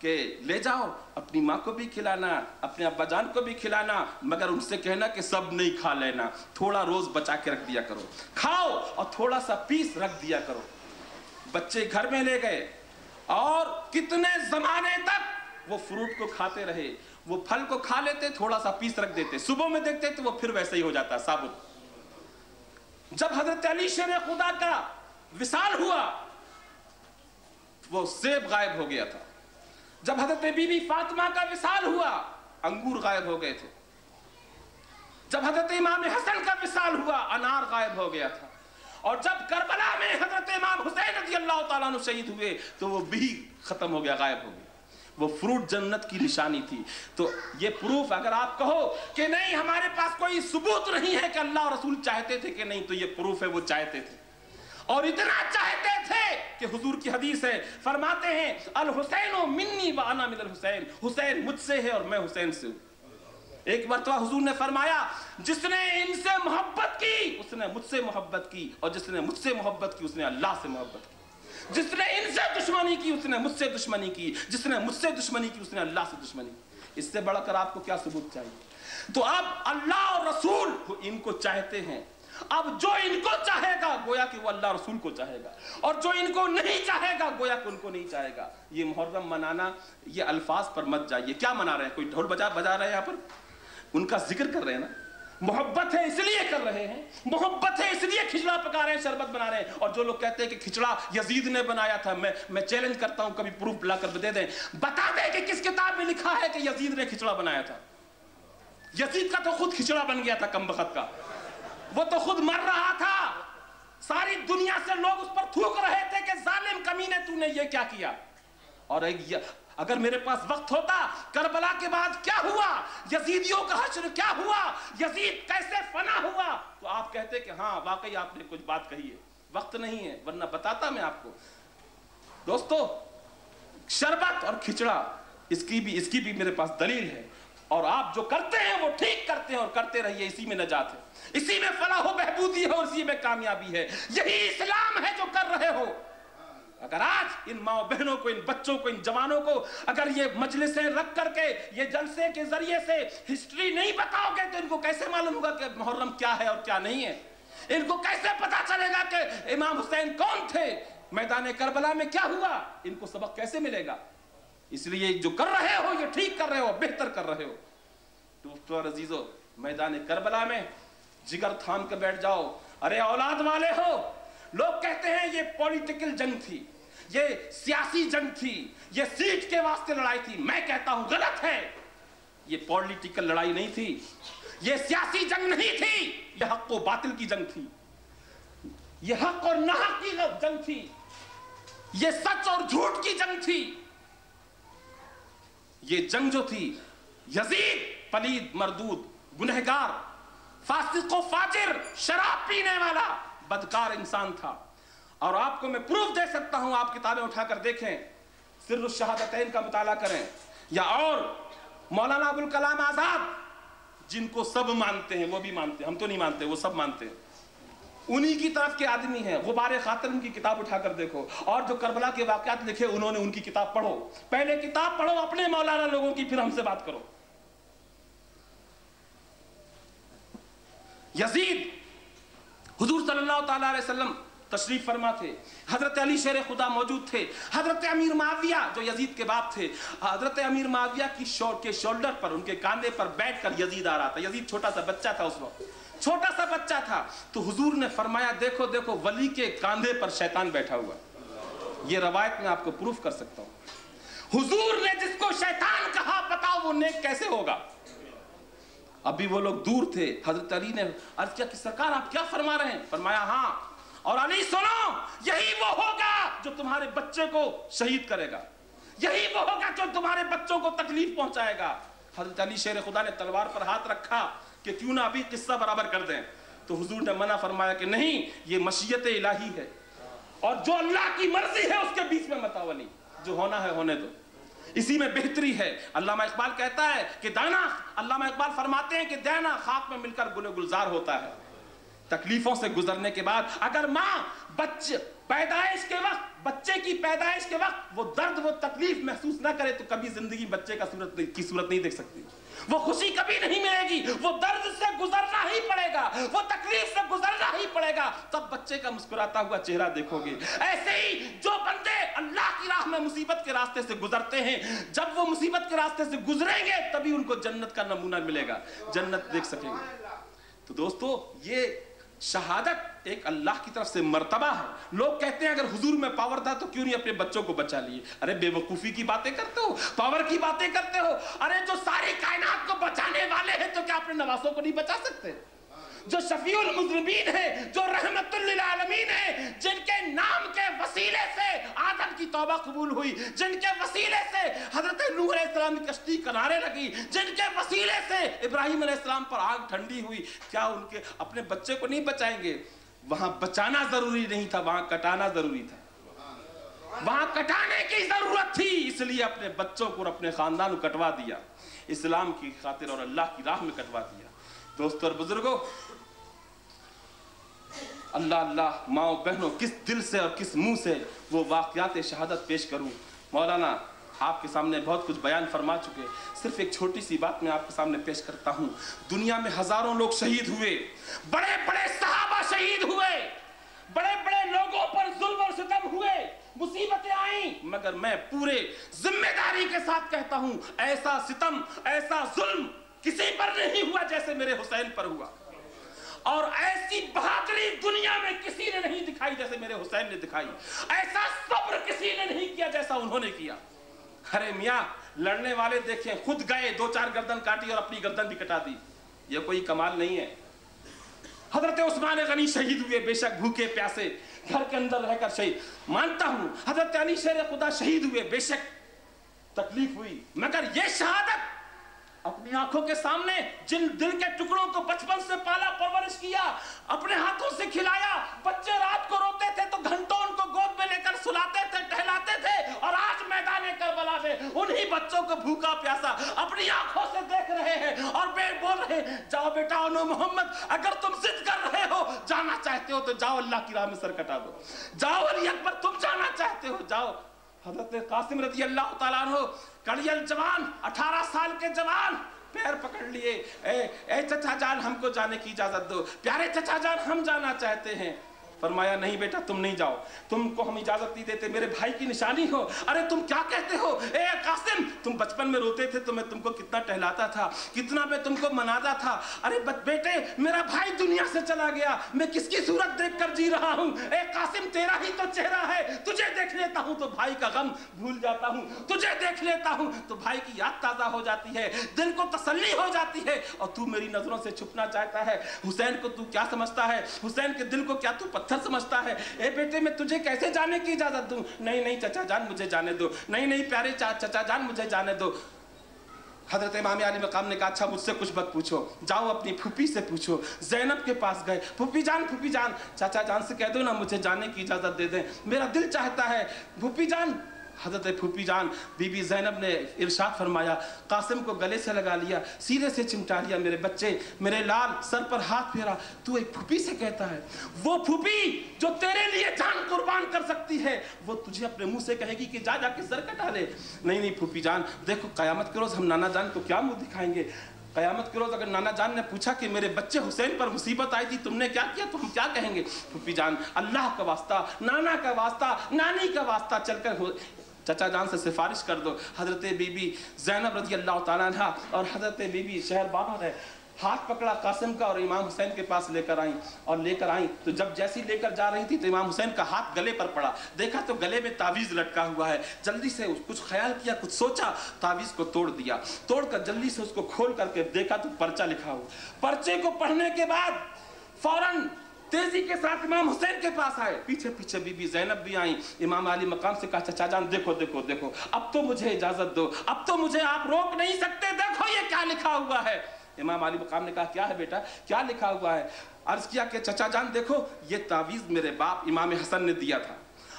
کہ لے جاؤ اپنی ماں کو بھی کھلانا, اپنے ابا جان کو بھی کھلانا, مگر ان سے کہنا کہ سب نہیں کھا لینا, تھوڑا روز بچا کے رکھ دیا کرو, کھاؤ اور تھوڑا سا پیس رکھ دیا کرو. بچے گھر میں لے گئے اور کتنے زمانے تک وہ فروٹ کو کھاتے رہے. وہ پھل کو کھا لیتے, تھوڑا سا پیس رکھ دیتے, صبح میں دیکھتے تو وہ پھر ویسے ہی ہو جاتا ثابت. جب حضرت علی شیر خدا کا وصال ہوا وہ سیب غائب ہو گیا تھا. جب حضرت بی بی فاطمہ کا وصال ہوا انگور غائب ہو گئے تھے. جب حضرت امام حسن کا وصال ہوا انار غائب ہو گیا تھا. اور جب کربلا میں حضرت امام حسین رضی اللہ تعالیٰ عنہ شہید ہوئے تو وہ بھی ختم ہو گیا, غائب ہو گیا. وہ فروٹ جنت کی نشانی تھی. تو یہ پروف, اگر آپ کہو کہ نہیں ہمارے پاس کوئی ثبوت نہیں ہے کہ اللہ اور رسول چاہتے تھے کہ نہیں, تو یہ پروف ہے وہ چاہتے تھے. اور اتنا چاہتے تھے کہ حضور کی حدیث ہے, فرماتے ہیں الحسین منی وانا من الحسین, حسین مجھ سے ہے اور میں حسین سے ہوں. ایک مرتبہ حضور نے فرمایا جس نے ان سے محبت کی اس نے مجھ سے محبت کی, اور جس نے مجھ سے محبت کی اس نے اللہ سے محبت کی. جس نے ان سے دشمنی کی اس نے مجھ سے دشمنی کی, جس نے مجھ سے دشمنی کی اس نے اللہ سے دشمنی کی. اس سے بڑھ کر آپ کو کیا ثبوت چاہیے؟ تو اب اللہ اور رسول ان کو چاہتے ہیں. اب جو ان کو چاہے گا گویا کہ وہ اللہ رسول کو چاہے گا, اور جو ان کو نہیں چاہے گا گویا کہ ان کو نہیں چاہے گا. یہ محرم منانا, یہ الفاظ پر مت جائیے. کیا منا رہے ہیں؟ کوئی ڈھول بجا رہے ہیں یہاں پر, ان کا ذکر کر رہے ہیں نا. محبت ہے اس لیے کر رہے ہیں, محبت ہے اس لیے کھچڑا پکا رہے ہیں, شربت بنا رہے ہیں. اور جو لوگ کہتے ہیں کہ کھچڑا یزید نے بنایا تھا, میں چیلنج کرتا ہوں کبھی پروف لا کر دے دیں, بتا دیں کہ کس کتاب میں لکھا ہے کہ یزید نے کھچڑا بنایا تھا. یزید کا تو خود کھچڑا بن گیا تھا کم بخت کا, وہ تو خود مر رہا تھا. ساری دنیا سے لوگ اس پر تھوک رہے تھے کہ ظالم کمینے تو نے یہ کیا کیا. اور اگر میرے پاس وقت ہوتا, کربلا کے بعد کیا ہوا, یزیدیوں کا حشر کیا ہوا, یزید کیسے فنا ہوا, تو آپ کہتے کہ ہاں واقعی آپ نے کچھ بات کہی ہے. وقت نہیں ہے ورنہ بتاتا میں آپ کو. دوستو, شربت اور کھچڑا اس کی بھی میرے پاس دلیل ہے, اور آپ جو کرتے ہیں وہ ٹھیک کرتے ہیں اور کرتے رہیے. اسی میں نجات ہے, اسی میں فلاح و بہبودی ہے, اور اسی میں کامیابی ہے. یہی اسلام ہے جو کر رہے ہو. اگر آج ان ماں بہنوں کو, ان بچوں کو, ان جوانوں کو اگر یہ مجلسیں رکھ کر کے یہ جلسے کے ذریعے سے ہسٹری نہیں بتاؤ گے تو ان کو کیسے معلوم ہوگا کہ محرم کیا ہے اور کیا نہیں ہے. ان کو کیسے پتا چلے گا کہ امام حسین کون تھے, میدان کربلا میں کیا ہوا, ان کو سبق کیسے ملے گا. اس لیے جو کر رہے ہو یہ ٹھیک کر رہے ہو, بہتر کر رہے ہو. دوستو اور عزیزو, میدان کربلا میں جگر تھام کے بیٹھ جاؤ. ارے اولاد والے ہو, لوگ کہتے ہیں یہ پولیٹیکل جنگ تھی, یہ سیاسی جنگ تھی, یہ سیٹ کے واسطے لڑائی تھی. میں کہتا ہوں غلط ہے. یہ پولیٹیکل لڑائی نہیں تھی, یہ سیاسی جنگ نہیں تھی, یہ حق و باطل کی جنگ تھی, یہ حق اور ناحق کی جنگ تھی, یہ سچ اور جھوٹ کی جنگ تھی. یہ جنگ جو تھی, یزید پلید مردود گنہگار فاسق و فاجر شراب پینے والا بدکار انسان تھا. اور آپ کو میں پروف دے سکتا ہوں, آپ کتابیں اٹھا کر دیکھیں, سر الشہادتین کا مطالعہ کریں, یا اور مولانا ابوالکلام آزاد جن کو سب مانتے ہیں, وہ بھی مانتے ہیں, ہم تو نہیں مانتے, وہ سب مانتے ہیں, انہی کی طرف کے آدمی ہیں. غبار خاطر ان کی کتاب اٹھا کر دیکھو, اور جو کربلا کے واقعات لکھے انہوں نے ان کی کتاب پڑھو. پہلے کتاب پڑھو اپنے مولانا لوگوں کی, پھر ہم سے بات کرو. یزید, حضور صلی اللہ تعالیٰ علیہ وسلم تشریف فرما تھے, حضرت علی شیر خدا موجود تھے, حضرت امیر معاویہ جو یزید کے باپ تھے, حضرت امیر معاویہ کی شولڈر پر, ان کے کاندھے پر بیٹھ کر یزید آ رہا تھا. یزید چھوٹا سا بچہ تھا, اس وقت چھوٹا سا بچہ تھا. تو حضور نے فرمایا دیکھو دیکھو ولی کے کاندھے پر شیطان بیٹھا ہوا. یہ روایت میں آپ کو پروف کر سکتا ہوں. حضور نے جس کو شیطان کہا, بتاؤ وہ نیک کیسے ہوگا. ابھی وہ لوگ دور تھے. حضرت علی نے عرض کیا کہ سرکار آپ کیا فرما رہے ہیں. فرمایا ہاں, اور علی سنو, یہی وہ ہوگا جو تمہارے بچے کو شہید کرے گا, یہی وہ ہوگا جو تمہارے بچوں کو تکلیف پہنچائے گا. حضرت علی شیر خدا نے تلوار پر ہاتھ رکھا کہ کیوں نہ ابھی قصہ برابر کر دیں. تو حضور نے منع فرمایا کہ نہیں, یہ مشیت الہی ہے, اور جو اللہ کی مرضی ہے اس کے بیچ میں مت آؤ علی, جو ہونا ہے ہونے دو, اسی میں بہتری ہے. علامہ اقبال کہتا ہے کہ دانا, علامہ اقبال فرماتے ہیں کہ دینا خاک میں مل کر گل گلزار ہوتا ہے. تکلیفوں سے گزرنے کے بعد اگر ماں پیدائش کے وقت، بچے کی پیدائش کے وقت وہ درد، وہ تکلیف محسوس نہ کرے تو کبھی زندگی بچے کی صورت نہیں دیکھ سکتی، وہ خوشی کبھی نہیں ملے گی، وہ درد سے گزرنا ہی پڑے گا، وہ تکلیف سے گزرنا ہی پڑے گا، تب بچے کا مسکراتا ہوا چہرہ دیکھو گے۔ ایسے ہی جو بندے اللہ کی راہ میں مصیبت کے راستے سے گزرتے ہیں، جب وہ مصیبت کے راستے سے گزریں گے تبھی ان کو جنت کا نمونہ ملے گا، جنت دیکھ سکیں گے۔ تو دوستو، یہ شہادت ایک اللہ کی طرف سے مرتبہ ہے۔ لوگ کہتے ہیں اگر حضور میں پاور تھا تو کیوں نہیں اپنے بچوں کو بچا لیے؟ ارے بے وقوفی کی باتیں کرتے ہو، پاور کی باتیں کرتے ہو؟ ارے جو ساری کائنات کو بچانے والے ہیں تو کیا اپنے نواسوں کو نہیں بچا سکتے؟ جو شفیع المذنبین ہے، جو رحمت للعالمین ہے، جن کے نام کے وسیلے سے آدم کی توبہ قبول ہوئی، جن کے وسیلے سے حضرت نوح علیہ السلام کی کشتی کنارے لگی، جن کے وسیلے سے ابراہیم علیہ السلام پر آگ ٹھنڈی ہوئی، کیا ان کے اپنے بچے کو نہیں بچائیں گے؟ وہاں بچانا ضروری نہیں تھا، وہاں کٹانا ضروری تھا، وہاں کٹانے کی ضرورت تھی، اس لیے اپنے بچوں کو اور اپنے خاندان کو کٹوا دیا، اسلام کی خاطر اور اللہ کی راہ میں کٹوا دیا۔ دوستو اور بزرگوں، اللہ اللہ، ماں بہنوں، کس دل سے اور کس منہ سے وہ واقعات شہادت پیش کروں؟ مولانا آپ کے سامنے بہت کچھ بیان فرما چکے، صرف ایک چھوٹی سی بات میں آپ کے سامنے پیش کرتا ہوں۔ دنیا میں ہزاروں لوگ شہید ہوئے، بڑے بڑے صحابہ شہید ہوئے، بڑے بڑے لوگوں پر ظلم اور ستم ہوئے، مصیبتیں آئیں، مگر میں پورے ذمہ داری کے ساتھ کہتا ہوں ایسا ستم، ایسا ظلم کسی پر نہیں ہوا جیسے میرے حسین پر ہوا، اور ایسی بہادری دنیا میں کسی نے نہیں دکھائی جیسے میرے حسین نے دکھائی، ایسا صبر کسی نے نہیں کیا جیسا انہوں نے کیا۔ ارے میاں، لڑنے والے دیکھیں، خود گئے، دو چار گردن کاٹی اور اپنی گردن بھی کٹا دی، یہ کوئی کمال نہیں ہے۔ حضرت عثمان غنی شہید ہوئے، بے شک بھوکے پیاسے گھر کے اندر رہ کر شہید، مانتا ہوں۔ حضرت علی شیر خدا شہید ہوئے، بے شک تکلیف ہوئی، مگر یہ شہادت اپنی آنکھوں کے سامنے جن دل کے ٹکڑوں کو بچپن سے پالا پرورش کیا، اپنے ہاتھوں سے کھلایا، بچے رات کو روتے تھے تو گھنٹوں ان کو گود میں لے کر سلاتے تھے، ٹہلاتے تھے، اور آج میدان کربلا میں انہی بچوں کو بھوکا پیاسا اپنی آنکھوں سے دیکھ رہے ہیں اور بول رہے ہیں جاؤ بیٹا انو محمد، اگر تم ضد کر رہے ہو، جانا چاہتے ہو تو جاؤ، اللہ کی راہ میں سر کٹا دو، جاؤ علی اکبر، تم جانا چاہتے ہو جاؤ۔ حضرت قاسم رضی اللہ تعالیٰ عنہ، کڑیل جوان، 18 سال کے جوان، پیر پکڑ لیے، اے چچا جان ہم کو جانے کی اجازت دو، پیارے چچا جان ہم جانا چاہتے ہیں۔ فرمایا نہیں بیٹا تم نہیں جاؤ، تم کو ہم اجازت نہیں دیتے، میرے بھائی کی نشانی ہو۔ ارے تم کیا کہتے ہو؟ اے قاسم، تم بچپن میں روتے تھے تو میں تم کو کتنا ٹہلاتا تھا، کتنا میں تم کو مناتا تھا۔ ارے بیٹے میرا بھائی دنیا سے چلا گیا، میں کس کی صورت دیکھ کر جی رہا ہوں؟ اے قاسم تیرا ہی تو چہرہ ہے، تجھے دیکھ لیتا ہوں تو بھائی کا غم بھول جاتا ہوں، تجھے دیکھ لیتا ہوں تو بھائی کی یاد تازہ ہو جاتی ہے، دل کو تسلی ہو جاتی ہے، اور تو میری نظروں سے چھپنا چاہتا ہے۔ حسین کو تو کیا سمجھتا ہے؟ حسین کے دل کو کیا تو پتھر سمجھتا ہے؟ اے بیٹے میں تجھے کیسے جانے کی اجازت دوں؟ نہیں نہیں چچا جان مجھے جانے دو، نہیں نہیں پیارے چچا جان مجھے جانے دو۔ حضرت امام علی مقام نے کہا اچھا مجھ سے کچھ مت پوچھو، جاؤ اپنی پھوپھی سے پوچھو۔ زینب کے پاس گئے، پھوپھی جان چچا جان سے کہہ دو نا مجھے جانے کی اجازت دے دیں، میرا دل چاہتا ہے۔ پھوپھی جان، حضرت پھوپھی جان بی بی زینب نے ارشاد فرمایا، قاسم کو گلے سے لگا لیا، سینے سے چمٹا لیا، میرے بچے میرے لال، سر پر ہاتھ پھیرا، تو ایک پھوپھی سے کہتا ہے؟ وہ پھوپھی جو تیرے لیے جان قربان کر سکتی ہے وہ تجھے اپنے منہ سے کہے گی کہ جا جا کے سر کٹا لے؟ نہیں نہیں پھوپھی جان، دیکھو قیامت کے روز ہم نانا جان کو کیا منہ دکھائیں گے؟ قیامت کے روز اگر نانا جان نے پوچھا کہ میرے بچے حسین پر مصیبت آئی تھی تم نے کیا کیا تو ہم کیا کہیں گے؟ پھوپھی جان اللہ کا واسطہ، نانا کا واسطہ، نانی کا واسطہ، چل کر چچا جان سے سفارش کر دو۔ حضرت بی بی زینب رضی اللہ تعالیٰ عنہ اور حضرت بی بی شہر بانو نے ہاتھ پکڑا قاسم کا اور امام حسین کے پاس لے کر آئیں، تو جب جیسی لے کر جا رہی تھی تو امام حسین کا ہاتھ گلے پر پڑا، دیکھا تو گلے میں تعویذ لٹکا ہوا ہے، جلدی سے کچھ خیال کیا، کچھ سوچا، تعویذ کو توڑ دیا، توڑ کر جلدی سے اس کو کھول کر کے دیکھا تو پرچہ لکھا ہوا، پرچے کو پڑھنے کے بعد فوراً تیزی کے ساتھ امام حسین کے پاس آئے، پیچھے پیچھے بی بی زینب بھی آئیں، امام علی مقام سے کہا چچا جان دیکھو دیکھو دیکھو، اب تو مجھے اجازت دو، اب تو مجھے آپ روک نہیں سکتے، دیکھو یہ کیا لکھا ہوا ہے۔ امام علی مقام نے کہا کیا ہے بیٹا، کیا لکھا ہوا ہے؟ عرض کیا کہ چچا جان دیکھو یہ تعویذ میرے باپ امام حسن نے دیا تھا،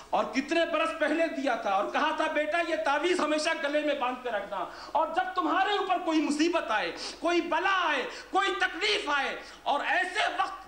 اور کتنے برس پہلے دیا تھا، اور کہا تھا بیٹا یہ تعویذ ہمیشہ گلے میں باندھ کے رکھنا، اور جب تمہارے اوپر کوئی مصیبت آئے، کوئی بلا آئے، کوئی تکلیف آئے، اور ایسے وقت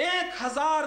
1000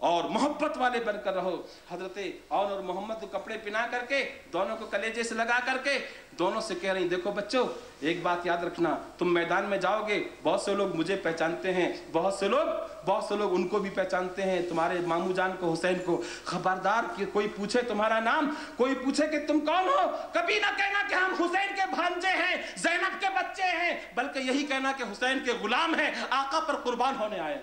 اور محبت والے بن کر رہو۔ حضرت عون اور محمد کو کپڑے پہنا کر کے دونوں کو کلیجے سے لگا کر کے دونوں سے کہہ رہی دیکھو بچوں ایک بات یاد رکھنا، تم میدان میں جاؤ گے بہت سے لوگ مجھے پہچانتے ہیں، بہت سے لوگ ان کو بھی پہچانتے ہیں، تمہارے ماموں جان کو حسین کو، خبردار کہ کوئی پوچھے تمہارا نام، کوئی پوچھے کہ تم کون ہو، کبھی نہ کہنا کہ ہم حسین کے بھانجے ہیں، زینب کے بچے ہیں، بلکہ یہی کہنا کہ حسین کے غلام ہیں، آقا پر قربان ہونے آئے۔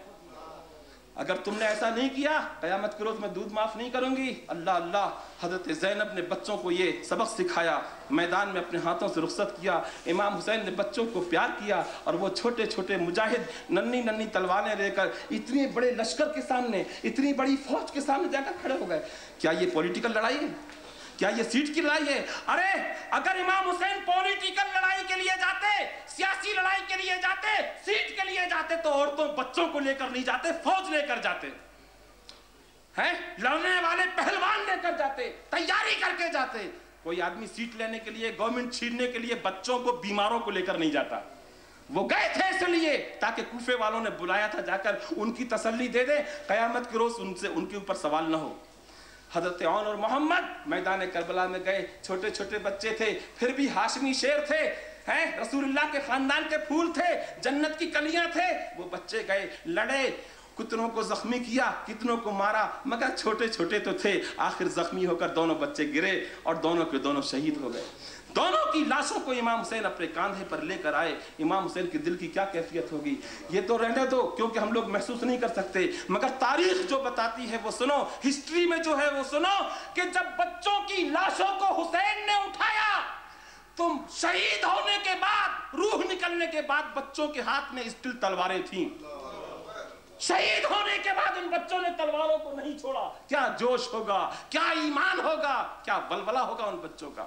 اگر تم نے ایسا نہیں کیا قیامت کے روز میں دودھ معاف نہیں کروں گی۔ اللہ اللہ، حضرت زینب نے بچوں کو یہ سبق سکھایا، میدان میں اپنے ہاتھوں سے رخصت کیا، امام حسین نے بچوں کو پیار کیا، اور وہ چھوٹے چھوٹے مجاہد ننھی ننھی تلواریں لے کر اتنے بڑے لشکر کے سامنے، اتنی بڑی فوج کے سامنے جا کر کھڑے ہو گئے۔ کیا یہ پولیٹیکل لڑائی ہے؟ کیا یہ سیٹ کی لڑائی ہے؟ ارے اگر امام حسین پولیٹیکل لڑائی کے لیے جاتے، سیاسی لڑائی کے لیے جاتے، سیٹ کے لیے جاتے تو عورتوں بچوں کو لے کر نہیں جاتے، فوج لے کر جاتے ہیں، لڑنے والے پہلوان لے کر جاتے، تیاری کر کے جاتے۔ کوئی آدمی سیٹ لینے کے لیے، گورنمنٹ چھیننے کے لیے بچوں کو، بیماروں کو لے کر نہیں جاتا۔ وہ گئے تھے اس لیے تاکہ کوفے والوں نے بلایا تھا، جا کر ان کی تسلی دے دے، قیامت کے روز ان کے اوپر سوال نہ ہو۔ حضرت عون اور محمد میدان کربلا میں گئے، چھوٹے چھوٹے بچے تھے، پھر بھی ہاشمی شیر تھے، رسول اللہ کے خاندان کے پھول تھے، جنت کی کلیاں تھے۔ وہ بچے گئے، لڑے، کتنوں کو زخمی کیا، کتنوں کو مارا، مگر چھوٹے چھوٹے تو تھے۔ آخر زخمی ہو کر دونوں بچے گرے اور دونوں کے دونوں شہید ہو گئے۔ دونوں کی لاشوں کو امام حسین اپنے کاندھے پر لے کر آئے۔ امام حسین کے دل کی کیا کیفیت ہوگی یہ تو رہنے دو، کیونکہ ہم لوگ محسوس نہیں کر سکتے، مگر تاریخ جو بتاتی ہے وہ سنو، ہسٹری میں جو ہے وہ سنو کہ جب بچوں کی لاشوں کو حسین نے اٹھایا، تم شہید ہونے کے بعد، روح نکلنے کے بعد بچوں کے ہاتھ میں اسٹیل تلواریں تھیں۔ شہید ہونے کے بعد ان بچوں نے تلواروں کو نہیں چھوڑا۔ کیا جوش ہوگا، کیا ایمان ہوگا، کیا ولولہ ہوگا ان بچوں کا۔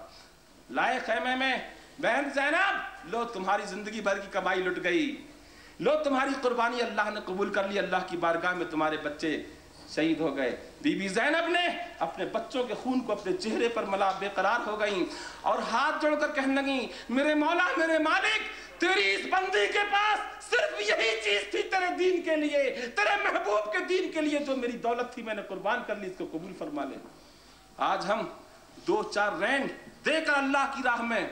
لائے خیمے میں، بہن زینب لو تمہاری زندگی بھر کی کمائی لٹ گئی، لو تمہاری قربانی اللہ نے قبول کر لی، اللہ کی بارگاہ میں تمہارے بچے شہید ہو گئے۔ بی بی زینب نے اپنے بچوں کے خون کو اپنے چہرے پر ملا، بے قرار ہو گئیں اور ہاتھ جوڑ کر کہنے لگیں میرے مولا، میرے مالک، تیری اس بندی کے پاس صرف یہی چیز تھی تیرے دین کے لیے، تیرے محبوب کے دین کے لیے، جو میری دولت تھی میں نے قربان کر لی، اس کو قبول فرما لے۔ آج ہم دو چار رینڈ دے کر اللہ کی راہ میں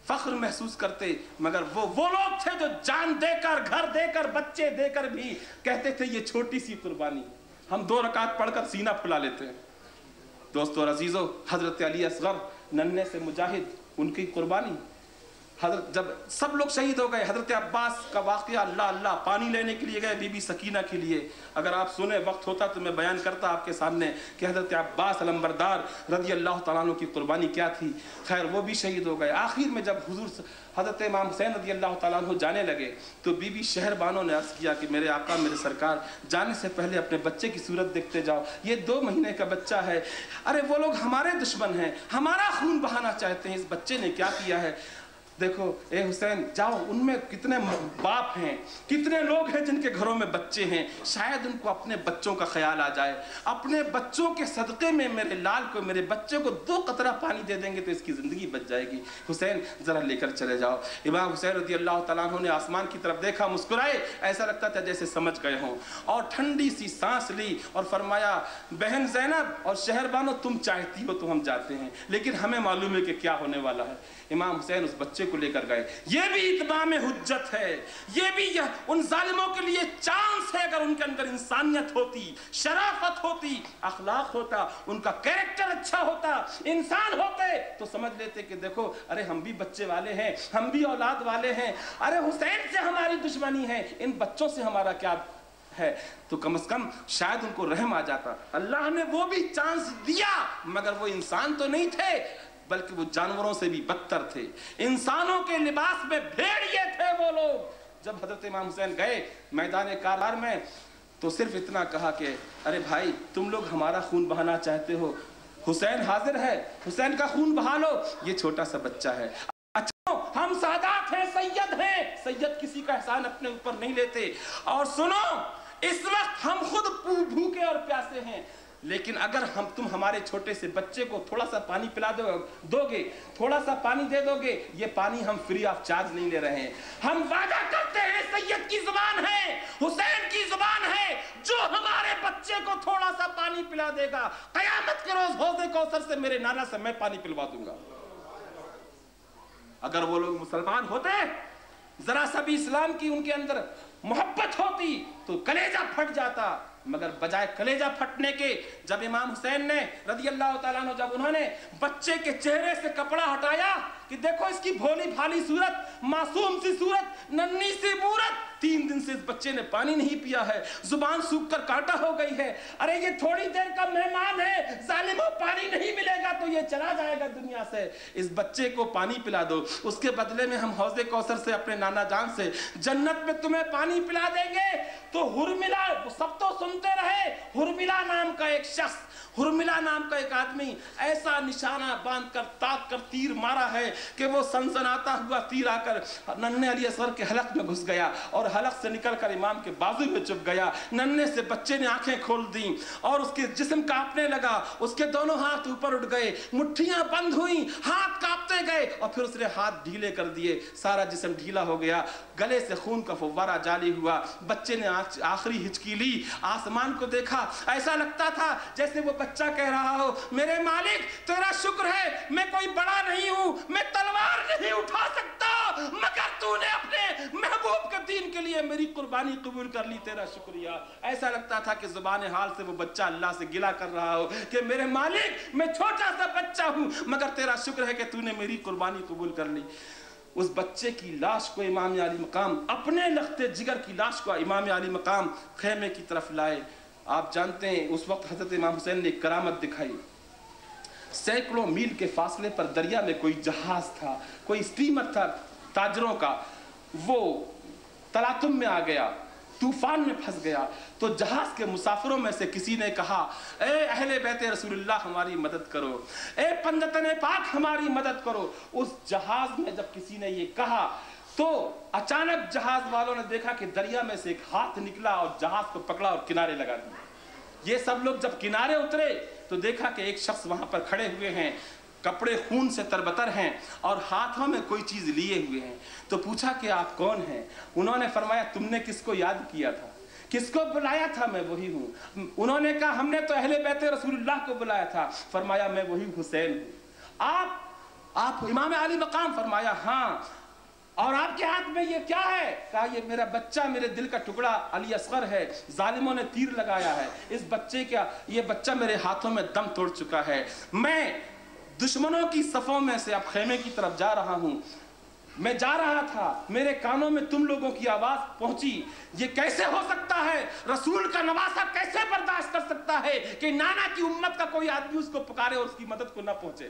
فخر محسوس کرتے، مگر وہ لوگ تھے جو جان دے کر، گھر دے کر، بچے دے کر بھی کہتے تھے یہ چھوٹی سی قربانی۔ ہم 2 رکعت پڑھ کر سینہ پھلا لیتے ہیں۔ دوستو اور عزیزو، حضرت علی اصغر ننھے سے مجاہد، ان کی قربانی، حضرت جب سب لوگ شہید ہو گئے، حضرت عباس کا واقعہ، اللہ اللہ، پانی لینے کے لیے گئے بی بی سکینہ کے لیے۔ اگر آپ سنیں، وقت ہوتا تو میں بیان کرتا آپ کے سامنے کہ حضرت عباس علمبردار رضی اللہ تعالیٰ عنہ کی قربانی کیا تھی۔ خیر وہ بھی شہید ہو گئے۔ آخر میں جب حضرت امام حسین رضی اللہ تعالیٰ عنہ جانے لگے تو بی بی شہر بانوں نے عرض کیا کہ میرے آقا، میرے سرکار، جانے سے پہلے اپنے بچے کی صورت دیکھتے جاؤ، یہ 2 مہینے کا بچہ ہے۔ ارے وہ لوگ ہمارے دشمن ہیں، ہمارا خون بہانا چاہتے ہیں، اس بچے نے کیا کیا ہے؟ دیکھو اے حسین، جاؤ، ان میں کتنے باپ ہیں، کتنے لوگ ہیں جن کے گھروں میں بچے ہیں، شاید ان کو اپنے بچوں کا خیال آ جائے، اپنے بچوں کے صدقے میں میرے لال کو، میرے بچے کو 2 قطرہ پانی دے دیں گے تو اس کی زندگی بچ جائے گی۔ حسین ذرا لے کر چلے جاؤ۔ امام حسین رضی اللہ تعالیٰ عنہ نے آسمان کی طرف دیکھا، مسکرائے، ایسا لگتا تھا جیسے سمجھ گئے ہوں، اور ٹھنڈی سی سانس لی اور فرمایا بہن زینب اور شہر بانو، تم چاہتی ہو تو ہم جاتے ہیں، لیکن ہمیں معلوم ہے کہ کیا ہونے والا ہے۔ امام حسین اس بچے کو لے کر گئے۔ یہ بھی اتمام حجت ہے، یہ بھی ان ظالموں کے لیے چانس ہے، اگر ان کے اندر انسانیت ہوتی، شرافت ہوتی، اخلاق ہوتا، ان کا کریکٹر اچھا ہوتا، انسان ہوتے، تو سمجھ لیتے کہ دیکھو ارے ہم بھی بچے والے ہیں، ہم بھی اولاد والے ہیں، ارے حسین سے ہماری دشمنی ہے، ان بچوں سے ہمارا کیا ہے، تو کم از کم شاید ان کو رحم آ جاتا۔ اللہ نے وہ بھی چانس دیا، مگر وہ انسان تو نہیں تھے، بلکہ وہ جانوروں سے بھی بدتر تھے، انسانوں کے لباس میں بھیڑیے تھے وہ لوگ۔ جب حضرت امام حسین گئے میدان کاربلا میں تو صرف اتنا کہا کہ ارے بھائی، تم لوگ ہمارا خون بہانا چاہتے ہو، حسین حاضر ہے، حسین کا خون بہا لو، یہ چھوٹا سا بچہ ہے۔ اچھا ہم سادات ہیں، سید ہیں، سید کسی کا احسان اپنے اوپر نہیں لیتے، اور سنو اس وقت ہم خود بھوکے اور پیاسے ہیں، لیکن اگر تم ہمارے چھوٹے سے بچے کو تھوڑا سا پانی پلا دو گے، تھوڑا سا پانی دے دو گے، یہ پانی ہم فری آف چارج نہیں لے رہے ہیں، ہم وعدہ کرتے ہیں، سید کی زبان ہے، حسین کی زبان ہے، جو ہمارے بچے کو تھوڑا سا پانی پلا دے گا، قیامت کے روز حوض کوثر سے میرے نانا سے میں پانی پلوا دوں گا۔ اگر وہ لوگ مسلمان ہوتے، ذرا سا بھی اسلام کی ان کے اندر محبت ہوتی تو کلیجہ پھٹ جاتا، مگر بجائے کلیجہ پھٹنے کے جب امام حسین نے رضی اللہ تعالیٰ عنہ، جب انہوں نے بچے کے چہرے سے کپڑا ہٹایا کہ دیکھو اس کی بھولی بھالی صورت، معصوم سی صورت، ننھی سی مورت، 3 دن سے اس بچے نے پانی نہیں پیا ہے، زبان سوکھ کر کانٹا ہو گئی ہے، ارے یہ تھوڑی دیر کا مہمان ہے، ظالموں پانی نہیں ملے گا تو یہ چلا جائے گا دنیا سے، اس بچے کو پانی پلا دو، اس کے بدلے میں ہم حوض کوثر سے اپنے نانا جان سے جنت میں تمہیں پانی پلا دیں گے۔ تو ہرملا، سب تو سنتے رہے، ہرملا نام کا ایک شخص، ہرملا نام کا ایک آدمی ایسا نشانہ باندھ کر تاک کر تیر مارا ہے کہ وہ سنسناتا ہوا تیر آ کر ننھے علی اصغر کے حلق میں گھس گیا اور حلق سے نکل کر امام کے بازو میں چپ گیا۔ ننھے سے بچے نے آنکھیں کھول دیں اور اس کے جسم کانپنے لگا، اس کے دونوں ہاتھ اوپر اٹھ گئے، مٹھیاں بند ہوئیں، ہاتھ کانپتے گئے اور پھر اس نے ہاتھ ڈھیلے کر دیے، سارا جسم ڈھیلا ہو گیا، گلے سے خون کا فوارہ جاری ہوا۔ بچے نے آخری ہچکی لی، آسمان کو دیکھا، ایسا لگتا تھا جیسے وہ بچہ کہہ رہا ہو، میرے مالک تیرا شکر ہے میں کوئی بڑا نہیں ہوں، میں تلوار نہیں اٹھا سکتا، مگر تو نے اپنے محبوب کے دین کے لیے میری قربانی قبول کر لی، تیرا شکریہ۔ ایسا لگتا تھا کہ زبان حال سے وہ بچہ اللہ سے گلہ کر رہا ہو کہ میرے مالک میں چھوٹا سا بچہ ہوں، مگر تیرا شکر ہے کہ تو نے میری قربانی قبول کر لی۔ اس بچے کی لاش کو امام علی مقام، اپنے لخت جگر کی لاش کو امام علی مقام خیمے کی طرف لائے۔ آپ جانتے ہیں اس وقت حضرت امام حسین نے ایک کرامت دکھائی، سینکڑوں میل کے فاصلے پر دریا میں کوئی جہاز تھا، کوئی اسٹیمر تھا تاجروں کا، وہ تلاطم میں آ گیا، طوفان میں پھنس گیا، تو جہاز کے مسافروں میں سے کسی نے کہا، اے اہل بیت رسول اللہ ہماری مدد کرو، اے پنجتن پاک ہماری مدد کرو۔ اس جہاز میں جب کسی نے یہ کہا تو اچانک جہاز والوں نے دیکھا کہ دریا میں سے ایک ہاتھ نکلا اور جہاز کو پکڑا اور کنارے لگا دیا۔ یہ سب لوگ جب کنارے اترے تو دیکھا کہ ایک شخص وہاں پر کھڑے ہوئے ہیں، کپڑے خون سے تربتر ہیں اور ہاتھوں میں کوئی چیز لیے ہوئے ہیں۔ تو پوچھا کہ آپ کون ہیں؟ انہوں نے فرمایا تم نے کس کو یاد کیا تھا، کس کو بلایا تھا؟ میں وہی ہوں۔ انہوں نے کہا ہم نے تو اہل بیت رسول اللہ کو بلایا تھا۔ فرمایا میں وہی حسین ہوں۔ آپ امام علی مقام؟ فرمایا ہاں۔ اور آپ کے ہاتھ میں یہ کیا ہے؟ کہا یہ میرا بچہ، میرے دل کا ٹکڑا علی اصغر ہے، ظالموں نے تیر لگایا ہے، اس بچے کا، یہ بچہ میرے ہاتھوں میں دم توڑ چکا ہے، میں دشمنوں کی صفوں میں سے اب خیمے کی طرف جا رہا ہوں، میں جا رہا تھا، میرے کانوں میں تم لوگوں کی آواز پہنچی، یہ کیسے ہو سکتا ہے؟ رسول کا نواسہ کیسے برداشت کر سکتا ہے کہ نانا کی امت کا کوئی آدمی اس کو پکارے اور اس کی مدد کو نہ پہنچے؟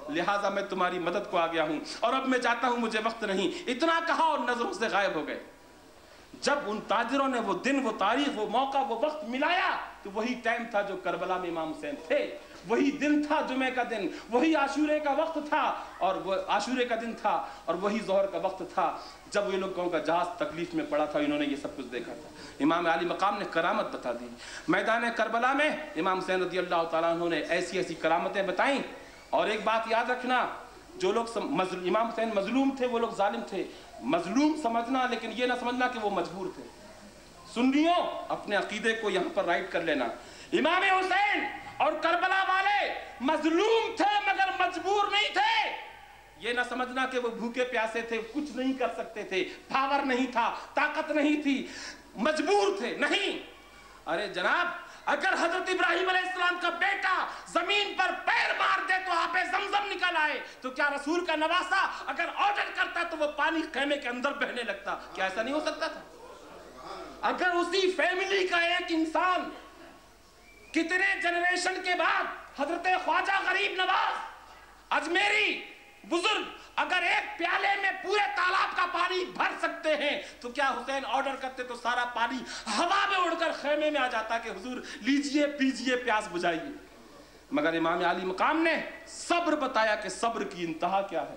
لہٰذا میں تمہاری مدد کو آ گیا ہوں اور اب میں جاتا ہوں، مجھے وقت نہیں۔ اتنا کہا اور نظروں سے غائب ہو گئے۔ جب ان تاجروں نے وہ دن، وہ تاریخ، وہ موقع، وہ وقت ملایا تو وہی ٹائم تھا جو کربلا میں امام حسین تھے، وہی دن تھا جمعے کا دن، وہی عاشورے کا وقت تھا، اور وہ عاشورے کا دن تھا اور وہی ظہر کا وقت تھا جب یہ لوگوں کا جہاز تکلیف میں پڑا تھا، انہوں نے یہ سب کچھ دیکھا تھا۔ امام علی مقام نے کرامت بتا دی۔ میدان کربلا میں امام حسین رضی اللہ تعالیٰ عنہ نے ایسی ایسی کرامتیں بتائیں۔ اور ایک بات یاد رکھنا، جو لوگ امام حسین مظلوم تھے وہ لوگ ظالم تھے، مظلوم سمجھنا لیکن یہ نہ سمجھنا کہ وہ مجبور تھے۔ سنیوں اپنے عقیدے کو یہاں پر رائٹ کر لینا، امام حسین اور کربلا والے مظلوم تھے مگر مجبور نہیں تھے۔ یہ نہ سمجھنا کہ وہ بھوکے پیاسے تھے، کچھ نہیں کر سکتے تھے، پاور نہیں تھا، طاقت نہیں تھی، مجبور تھے، نہیں۔ ارے جناب، اگر حضرت ابراہیم علیہ السلام کا بیٹا زمین پر پیر مار دے تو آب زمزم نکل آئے، تو کیا رسول کا نواسہ اگر آرڈر کرتا تو وہ پانی خیمے کے اندر بہنے لگتا؟ کیا ایسا نہیں ہو سکتا تھا؟ اگر اسی فیملی کا ایک انسان کتنے جنریشن کے بعد حضرت خواجہ غریب نواز اجمیری بزرگ اگر ایک پیالے میں پورے تالاب کا پانی بھر سکتے ہیں تو کیا حسین آرڈر کرتے تو سارا پانی ہوا میں اڑ کر خیمے میں آ جاتا کہ حضور لیجئے پیجئے پیاس بجھائیے؟ مگر امام علی مقام نے صبر بتایا کہ صبر کی انتہا کیا ہے۔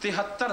73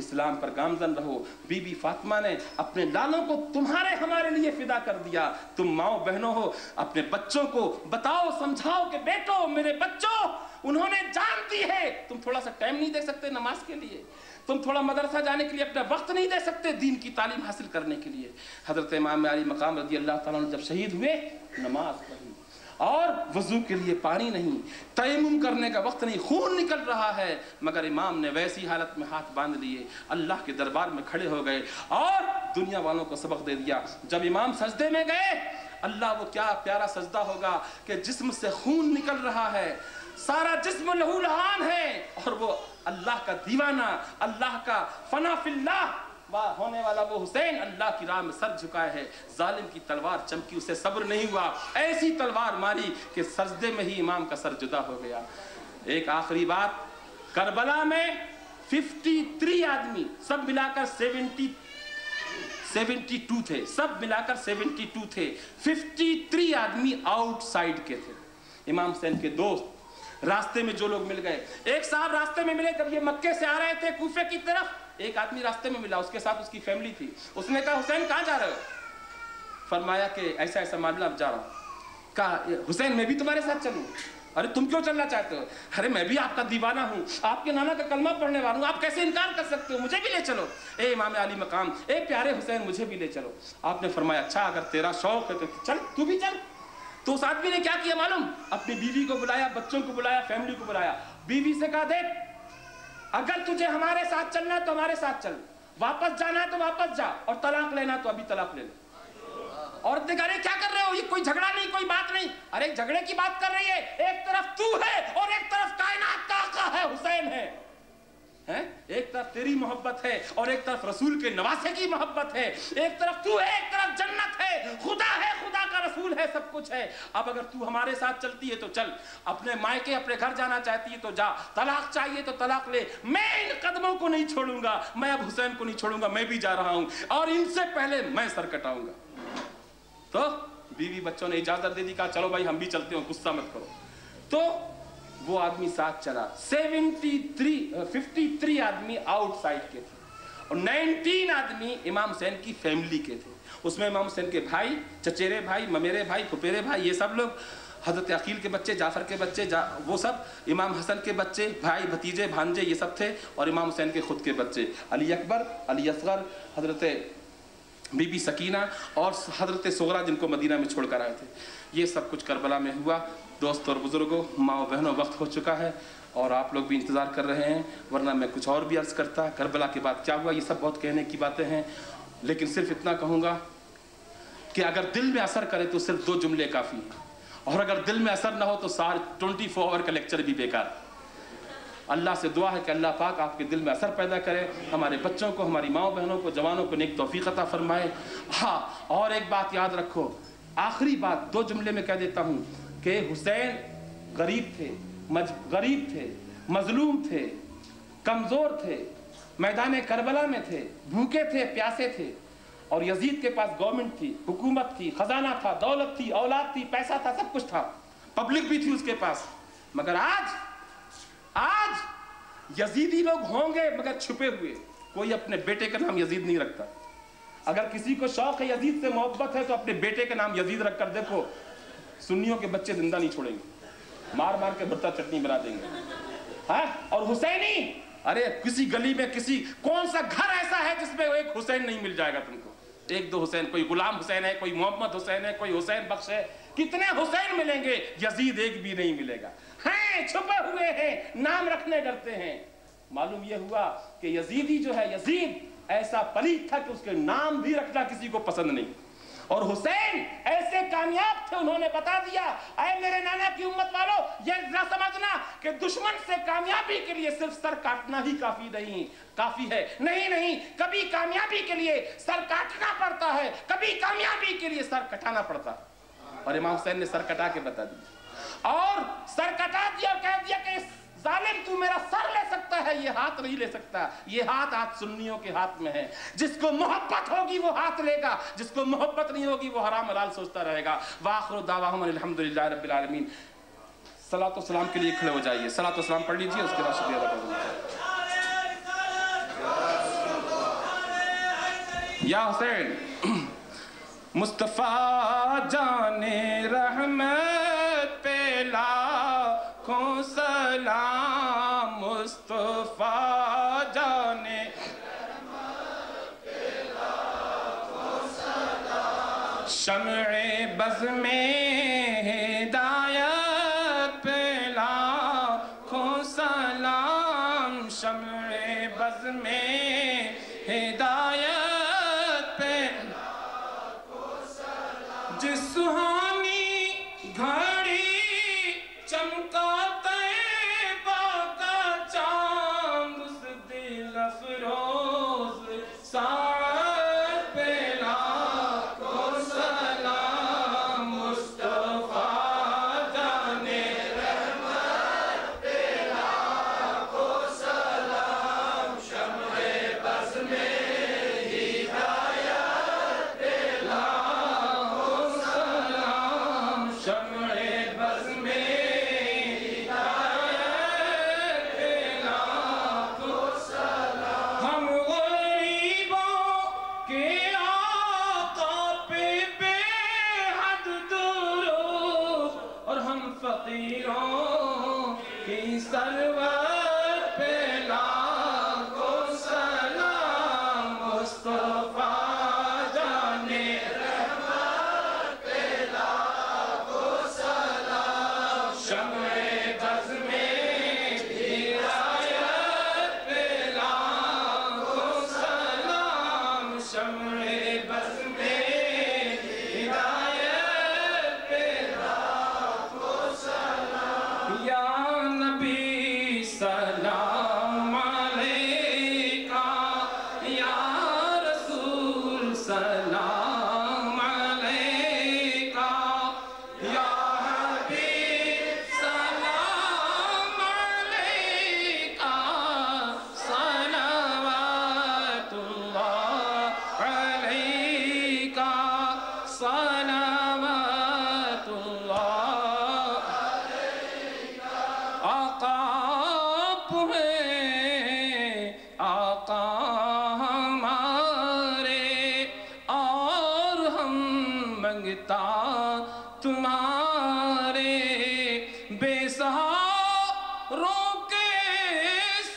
اسلام پر گامزن رہو۔ بی بی فاطمہ نے اپنے لالوں کو تمہارے ہمارے لیے فدا کر دیا۔ تم ماؤں بہنوں ہو، اپنے بچوں کو بتاؤ سمجھاؤ کہ بیٹو میرے بچوں انہوں نے جان دی ہے، تم تھوڑا سا ٹائم نہیں دے سکتے نماز کے لیے، تم تھوڑا مدرسہ جانے کے لیے اپنا وقت نہیں دے سکتے دین کی تعلیم حاصل کرنے کے لیے۔ حضرت امام علی مقام رضی اللہ تعالیٰ عنہ جب شہید ہوئے، نماز پڑھی اور وضو کے لیے پانی نہیں، تیمم کرنے کا وقت نہیں، خون نکل رہا ہے، مگر امام نے ویسی حالت میں ہاتھ باندھ لیے، اللہ کے دربار میں کھڑے ہو گئے اور دنیا والوں کو سبق دے دیا۔ جب امام سجدے میں گئے، اللہ وہ کیا پیارا سجدہ ہوگا کہ جسم سے خون نکل رہا ہے، سارا جسم لہو لہان ہے، اور وہ اللہ کا دیوانہ، اللہ کا فنا فی اللہ ہونے والا وہ حسین اللہ کی راہ میں سر جھکائے ہے۔ ظالم کی تلوار چمکی، اسے صبر نہیں ہوا، ایسی تلوار ماری کہ سجدے میں ہی امام کا سر جدا ہو گیا۔ ایک آخری بات، کربلا میں 53 آدمی، سب ملا کر 72 تھے، سب ملا کر 72 تھے، 53 آدمی آؤٹ سائڈ کے تھے۔ امام حسین کے دوست راستے میں جو لوگ مل گئے، ایک صاحب راستے میں ملے جب یہ مکے سے آ رہے تھے کوفے کی طرف، ایک آدمی راستے میں ملا، اس کے ساتھ اس کی فیملی تھی، اس نے کہا حسین کہاں جا رہے ہو؟ فرمایا کہ ایسا ایسا معاملہ اب جا رہا ہوں۔ کہا حسین میں بھی تمہارے ساتھ چلوں؟ ارے تم کیوں چلنا چاہتے ہو؟ ارے میں بھی آپ کا دیوانہ ہوں، آپ کے نانا کا کلمہ پڑھنے والا ہوں، آپ کیسے انکار کر سکتے ہو؟ مجھے بھی لے چلو۔ اے امام علی مقام، اے پیارے حسین مجھے بھی لے چلو۔ آپ نے فرمایا اچھا اگر تیرا شوق ہے تو چل، تو بھی چل۔ تو اس آدمی نے کیا کیا معلوم؟ اپنی بیوی کو بلایا، بچوں کو بلایا، فیملی کو بلایا، بیوی سے کہا دیکھ اگر تجھے ہمارے ساتھ چلنا ہے تو ہمارے ساتھ چل، واپس جانا ہے تو واپس جا، اور طلاق لینا تو ابھی طلاق لے لے۔ عورت نے کہا ارے کیا کر رہے ہو، یہ کوئی جھگڑا نہیں، کوئی بات نہیں۔ ارے جھگڑے کی بات کر رہی ہے، ایک طرف تو ہے اور ایک طرف کائنات کا آقا ہے حسین ہے، ایک طرف تیری محبت ہے اور ایک طرف رسول کے نواسے کی محبت ہے، ایک طرف تو ہے ایک طرف جنت ہے، خدا ہے، خدا کا رسول ہے، سب کچھ ہے۔ اب اگر تو ہمارے ساتھ چلتی ہے تو چل، اپنے مائکے اپنے گھر جانا چاہتی ہے تو جا، طلاق چاہیے تو طلاق لے، میں ان قدموں کو نہیں چھوڑوں گا، میں اب حسین کو نہیں چھوڑوں گا، میں بھی جا رہا ہوں اور ان سے پہلے میں سر کٹاؤں گا۔ تو بیوی بچوں نے اجازت دے دی، کہا چلو بھائی ہم بھی چلتے ہیں، غصہ مت کرو۔ تو وہ آدمی ساتھ چلا، 53 آدمی آؤٹ سائڈ کے تھے اور 19 آدمی امام حسین کی فیملی کے تھے۔ اس میں امام حسین کے بھائی، چچیرے بھائی، ممیرے بھائی، پھپھیرے بھائی، یہ سب لوگ، حضرت عقیل کے بچے، جعفر کے بچے، وہ سب، امام حسن کے بچے، بھائی بھتیجے بھانجے، یہ سب تھے، اور امام حسین کے خود کے بچے، علی اکبر، علی اصغر، حضرت بی بی سکینہ اور حضرت صغرا جن کو مدینہ میں چھوڑ کر آئے تھے۔ یہ سب کچھ کربلا میں ہوا۔ دوست اور بزرگوں، ماں و بہنوں، وقت ہو چکا ہے اور آپ لوگ بھی انتظار کر رہے ہیں، ورنہ میں کچھ اور بھی عرض کرتا۔ کربلا کے بعد کیا ہوا یہ سب بہت کہنے کی باتیں ہیں، لیکن صرف اتنا کہوں گا کہ اگر دل میں اثر کرے تو صرف 2 جملے کافی ہیں، اور اگر دل میں اثر نہ ہو تو 24 آور کا لیکچر بھی بیکار۔ اللہ سے دعا ہے کہ اللہ پاک آپ کے دل میں اثر پیدا کرے، ہمارے بچوں کو، ہماری ماں بہنوں کو، جوانوں کو نیک توفیق عطا فرمائے۔ ہاں، اور ایک بات یاد رکھو، آخری بات 2 جملے میں کہہ دیتا ہوں کہ حسین غریب تھے، مظلوم تھے، کمزور تھے، میدان کربلا میں تھے، بھوکے تھے، پیاسے تھے، اور یزید کے پاس گورنمنٹ تھی، حکومت تھی، خزانہ تھا، دولت تھی، اولاد تھی، پیسہ تھا، سب کچھ تھا، پبلک بھی تھی اس کے پاس، مگر آج یزیدی لوگ ہوں گے مگر چھپے ہوئے، کوئی اپنے بیٹے کا نام یزید نہیں رکھتا۔ اگر کسی کو شوق ہے یزید سے محبت ہے تو اپنے بیٹے کا نام یزید رکھ کر دیکھو، سنیوں کے بچے زندہ نہیں چھوڑیں گے، مار مار کے بھرتا چٹنی بنا دیں گے۔ ہاں، اور حسینی، ارے کسی گلی میں کون سا گھر ایسا ہے جس میں ایک حسین نہیں مل جائے گا تم کو؟ 1-2 حسین، کوئی غلام حسین ہے، کوئی محمد حسین ہے، کوئی حسین بخش ہے، کتنے حسین ملیں گے، یزید ایک بھی نہیں ملے گا۔ ہیں، چھپے ہوئے ہیں، نام رکھنے ڈرتے ہیں۔ معلوم یہ ہوا کہ یزیدی جو ہے، یزید ایسا پلیت تھا کہ اس کے نام بھی رکھنا کسی کو پسند نہیں، اور حسین ایسے کامیاب تھے، انہوں نے بتا دیا، اے میرے نانا کی امت والو، یہ نہ سمجھنا کہ دشمن سے کامیابی کے لیے صرف سر کاٹنا ہی کافی ہے، نہیں، کبھی کامیابی کے لیے سر کاٹنا پڑتا ہے، کبھی کامیابی کے لیے سر کٹانا پڑتا ہے، اور امام حسین نے سر کٹا کے بتا دیا، اور سر کٹا دیا اور کہہ دیا کہ ظالم تو میرا سر لے سکتا ہے، یہ ہاتھ نہیں لے سکتا، یہ ہاتھ سنیوں کے ہاتھ میں ہے، جس کو محبت ہوگی وہ ہاتھ لے گا، جس کو محبت نہیں ہوگی وہ حرام حلال سوچتا رہے گا۔ وآخر دعواہم الحمدللہ رب العالمین۔ صلاۃ و سلام کے لیے کھڑے ہو جائیے، صلاۃ و سلام پڑھ لیجیے، اس کے بعد شکریہ ادا کر دوں گا۔ یا حسین مصطفیٰ جان رحمت پہ لاکھوں سلام، مصطفیٰ جان رحمت پہ لاکھوں سلام، شمع بز میں ہدایت پہ لاکھوں سلام، شمع بز میں ہدایت پہ جس سہانی گھڑی چمکا طیبہ کا چاند، اس دل افروز ساعت پہ لاکھوں سلام، مصطفیٰ جان رحمت پہ لاکھوں سلام، شمع بز میں فقیروں کی سرور پہ لاکھوں سلام، مصطفیٰ جان رحمت پہ لاکھوں سلام، شمع بز میں ہدایت پہ لاکھوں سلام، شمع بز میں یا نبی سلام علیکہ، یا رسول سلام علیکہ، یا حبیب سلام علیکہ، صلوات اللہ علیکہ، صلوات اللہ۔ آقا آپ ہیں آقا ہمارے، اور ہم منگتا تمہارے، بے سہاروں کے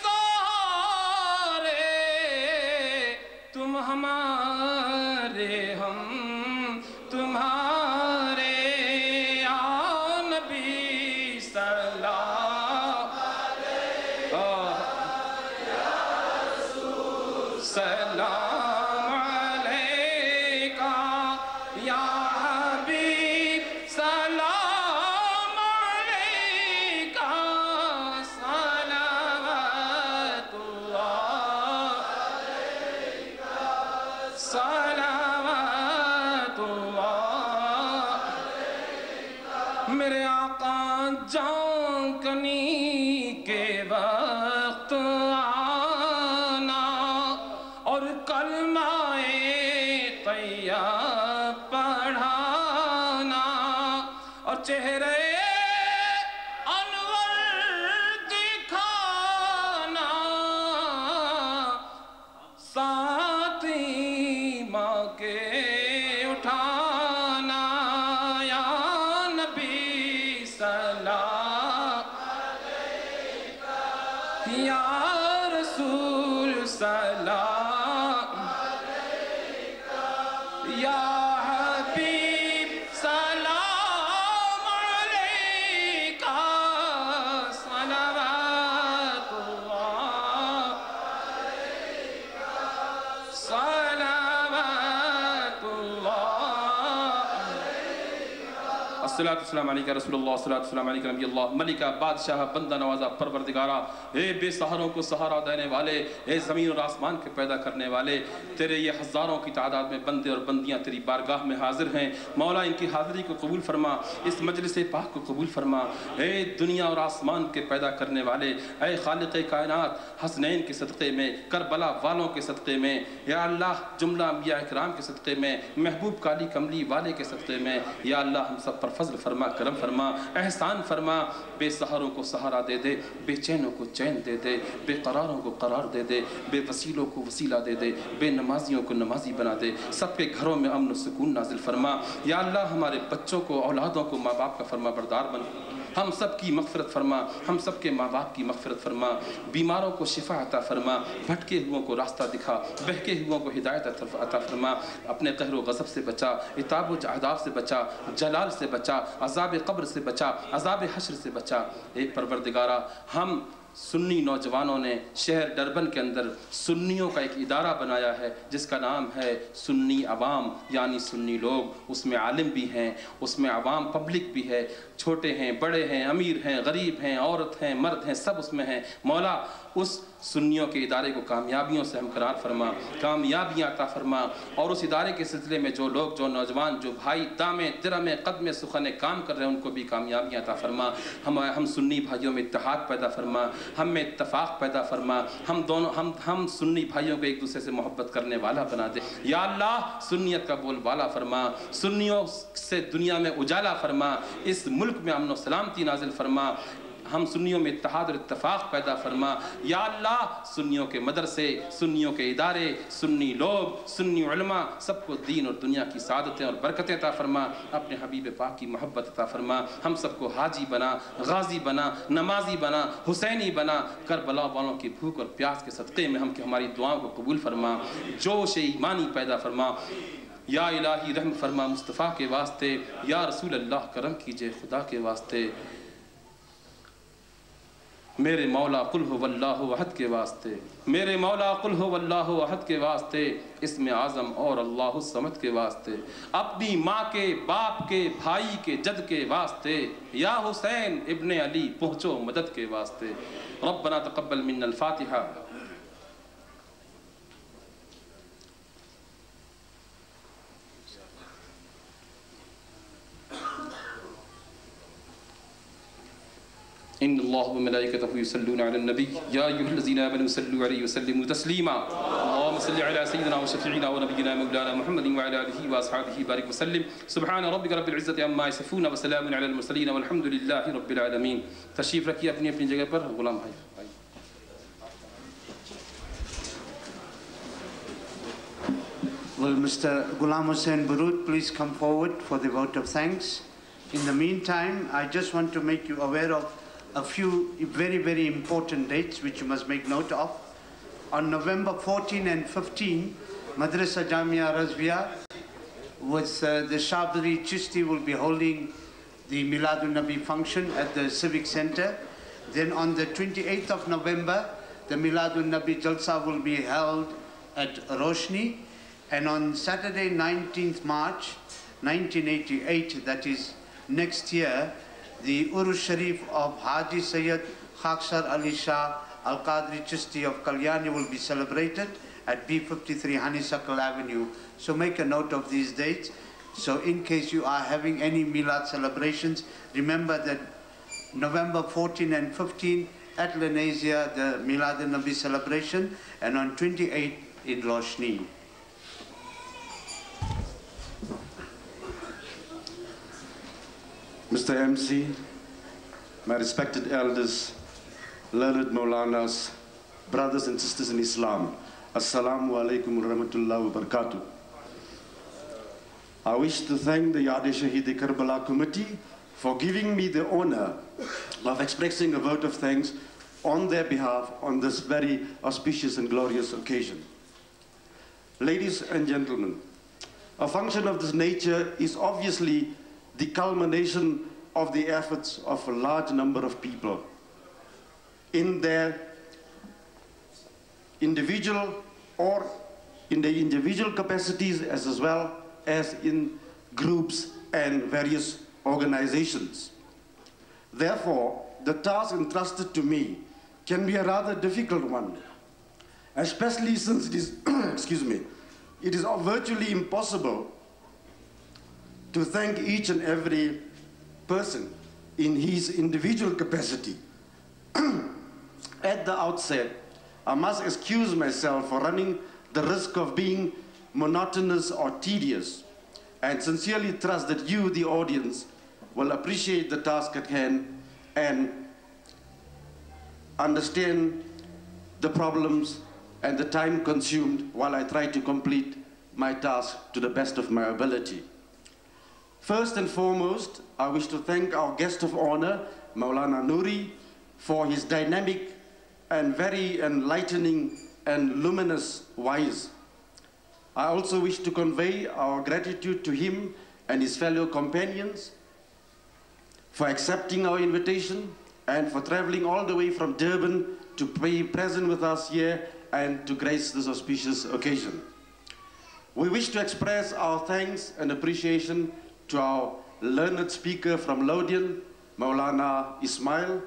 سہارے، تم ہمارے ہم تمہارے، یا نبی سلام سلام علیکہ، یا حبیب سلام علیکہ، صلوات اللہ علیکہ، صلوات اللہ علیکہ۔ میرے آقا جان کنی کے وقت اور کلمہ طیب پڑھانا، اور چہرے انور دکھانا، ساتھ ماں کے اٹھانا، یا نبی سلام علیکہ، یا رسول سلام علیکہ، یا حبیب سلام علیکہ، صلوات اللہ علیکہ، صلوات اللہ علیکہ۔ الصلاۃ والسلام علیکہ رسول اللہ، الصلاۃ والسلام علیکہ نبی اللہ، ملکہ بادشاہ بندہ نوازہ پروردگارہ، اے بے سہاروں کو سہارا دینے والے، اے زمین اور آسمان کے پیدا کرنے والے، تیرے یہ ہزاروں کی تعداد میں بندے اور بندیاں تیری بارگاہ میں حاضر ہیں، مولا ان کی حاضری کو قبول فرما، اس مجلس پاک کو قبول فرما، اے دنیا اور آسمان کے پیدا کرنے والے، اے خالق کائنات، حسنین کے صدقے میں، کربلا والوں کے صدقے میں، یا اللہ جملہ انبیاء اکرام کے صدقے میں، محبوب کالی کملی والے کے صدقے میں، یا اللہ ہم سب پر فضل فرما، کرم فرما، احسان فرما، بے سہاروں کو سہارا دے دے، بے چینوں کو چین دے دے، بے قراروں کو قرار دے دے، بے وسیلوں کو وسیلہ دے دے، بے نمازیوں کو نمازی بنا دے، سب کے گھروں میں امن و سکون نازل فرما۔ یا اللہ ہمارے بچوں کو، اولادوں کو ماں باپ کا فرما بردار بن، ہم سب کی مغفرت فرما، ہم سب کے ماں باپ کی مغفرت فرما، بیماروں کو شفا عطا فرما، بھٹکے ہوئوں کو راستہ دکھا، بہکے ہوئوں کو ہدایت عطا فرما، اپنے قہر و غضب سے بچا، عتاب و عذاب سے بچا، جلال سے بچا، عذاب قبر سے بچا، عذاب حشر سے بچا۔ اے پروردگارا، ہم سنی نوجوانوں نے شہر ڈربن کے اندر سنیوں کا ایک ادارہ بنایا ہے جس کا نام ہے سنی عوام، یعنی سنی لوگ، اس میں عالم بھی ہیں، اس میں عوام پبلک بھی ہے، چھوٹے ہیں، بڑے ہیں، امیر ہیں، غریب ہیں، عورت ہیں، مرد ہیں، سب اس میں ہیں۔ مولا اس سنیوں کے ادارے کو کامیابیوں سے ہمکنار فرما، کامیابیاں عطا فرما، اور اس ادارے کے سلسلے میں جو لوگ، جو نوجوان، جو بھائی دامے درمے قدمے سخن کام کر رہے ہیں ان کو بھی کامیابیاں عطا فرما۔ ہم سنی بھائیوں میں اتحاد پیدا فرما، ہم میں اتفاق پیدا فرما، ہم سنی بھائیوں کو ایک دوسرے سے محبت کرنے والا بنا دے۔ یا اللہ سنیت کا بول بالا فرما، سنیوں سے دنیا میں اجالا فرما، اس ملک میں امن و سلامتی نازل فرما، ہم سنیوں میں اتحاد اور اتفاق پیدا فرما۔ یا اللہ سنیوں کے مدرسے، سنیوں کے ادارے، سنی لوگ، سنی علماء، سب کو دین اور دنیا کی سعادتیں اور برکتیں عطا فرما، اپنے حبیب پاک کی محبت عطا فرما، ہم سب کو حاجی بنا، غازی بنا، نمازی بنا، حسینی بنا، کربلا والوں کی بھوک اور پیاس کے صدقے میں ہماری دعاؤں کو قبول فرما، جوش ایمانی پیدا فرما۔ یا الہی رحم فرما مصطفیٰ کے واسطے، یا رسول اللہ کرم کیجئے خدا کے واسطے، میرے مولا قل هو اللہ احد کے واسطے، میرے مولا قل هو اللہ احد کے واسطے، اسم اعظم اور اللہ الصمد کے واسطے، اپنی ماں کے، باپ کے، بھائی کے، جد کے واسطے، یا حسین ابن علی پہنچو مدد کے واسطے۔ ربنا تقبل منا الفاتحہ۔ ان اللہ وملائکتہ یصلون علی النبی یا ایھا الذین آمنوا صلوا علیہ وسلموا تسلیما۔ اللهم صل علی سیدنا وشفیعنا ونبینا مولانا محمد وعلی آلہ واصحابہ بارک وسلم۔ سبحان ربک رب العزۃ عما یصفون وسلام علی المرسلین والحمد للہ رب العالمین۔ تشریف رکھیے اپنی اپنی جگہ پر۔ غلام بھائی Will Mr. Ghulam Hussain Barood please come forward for the vote of thanks? In the meantime, I just want to make you aware of a few very, very important dates which you must make note of. On November 14 and 15, Madrasa Jamia Razvia with the Shabri Chishti will be holding the Miladun Nabi function at the Civic Center. Then on the 28th of November, the Miladun Nabi Jalsa will be held at Roshni. And on Saturday, 19th March 1988, that is next year, the Urus Sharif of Haji Sayyid Khakshar Ali Shah Al-Qadri Chishti of Kalyani will be celebrated at B53 Honeysuckle Avenue. So make a note of these dates. So in case you are having any Milad celebrations, remember that November 14 and 15 at Lenasia, the Milad al-Nabi celebration, and on 28 in Roshni. Mr. MC, my respected elders, learned Maulanas, brothers and sisters in Islam, Assalamu alaikum wa rahmatullahi wa barakatuh. I wish to thank the Yad-e-Shaheed Karbala Committee for giving me the honor of expressing a vote of thanks on their behalf on this very auspicious and glorious occasion. Ladies and gentlemen, a function of this nature is obviously the culmination of the efforts of a large number of people in their individual or in their individual capacities as well as in groups and various organizations. Therefore, the task entrusted to me can be a rather difficult one, especially since it is, excuse me, it is virtually impossible to thank each and every person in his individual capacity. At the outset, I must excuse myself for running the risk of being monotonous or tedious, and sincerely trust that you, the audience, will appreciate the task at hand and understand the problems and the time consumed while I try to complete my task to the best of my ability. First and foremost, I wish to thank our guest of honor, Maulana Nuri, for his dynamic and very enlightening and luminous wise. I also wish to convey our gratitude to him and his fellow companions for accepting our invitation and for traveling all the way from Durban to be present with us here and to grace this auspicious occasion. We wish to express our thanks and appreciation to our learned speaker from Lothian, Maulana Ismail,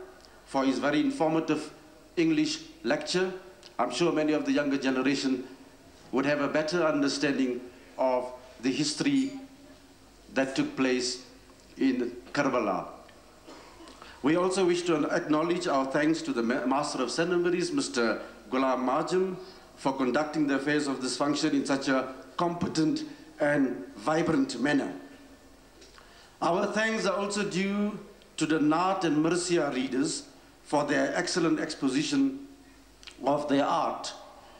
for his very informative English lecture. I'm sure many of the younger generation would have a better understanding of the history that took place in Karbala. We also wish to acknowledge our thanks to the Master of Ceremonies, Mr. Ghulam Majum, for conducting the affairs of this function in such a competent and vibrant manner. Our thanks are also due to the Naat and Mircea readers for their excellent exposition of their art.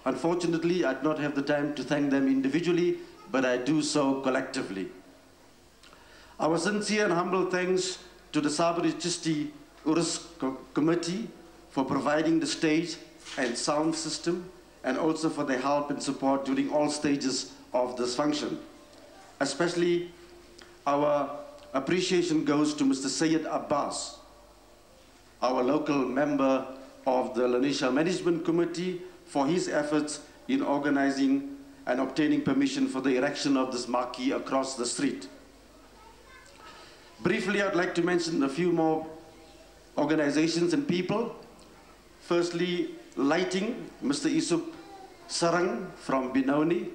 Unfortunately, I do not have the time to thank them individually, but I do so collectively. Our sincere and humble thanks to the Sabri Chisti Urus Committee for providing the stage and sound system, and also for their help and support during all stages of this function. Especially our appreciation goes to Mr. Syed Abbas, our local member of the Lanisha Management Committee, for his efforts in organizing and obtaining permission for the erection of this marquee across the street. Briefly, I'd like to mention a few more organizations and people. Firstly, lighting, Mr. Isup Sarang from Benoni.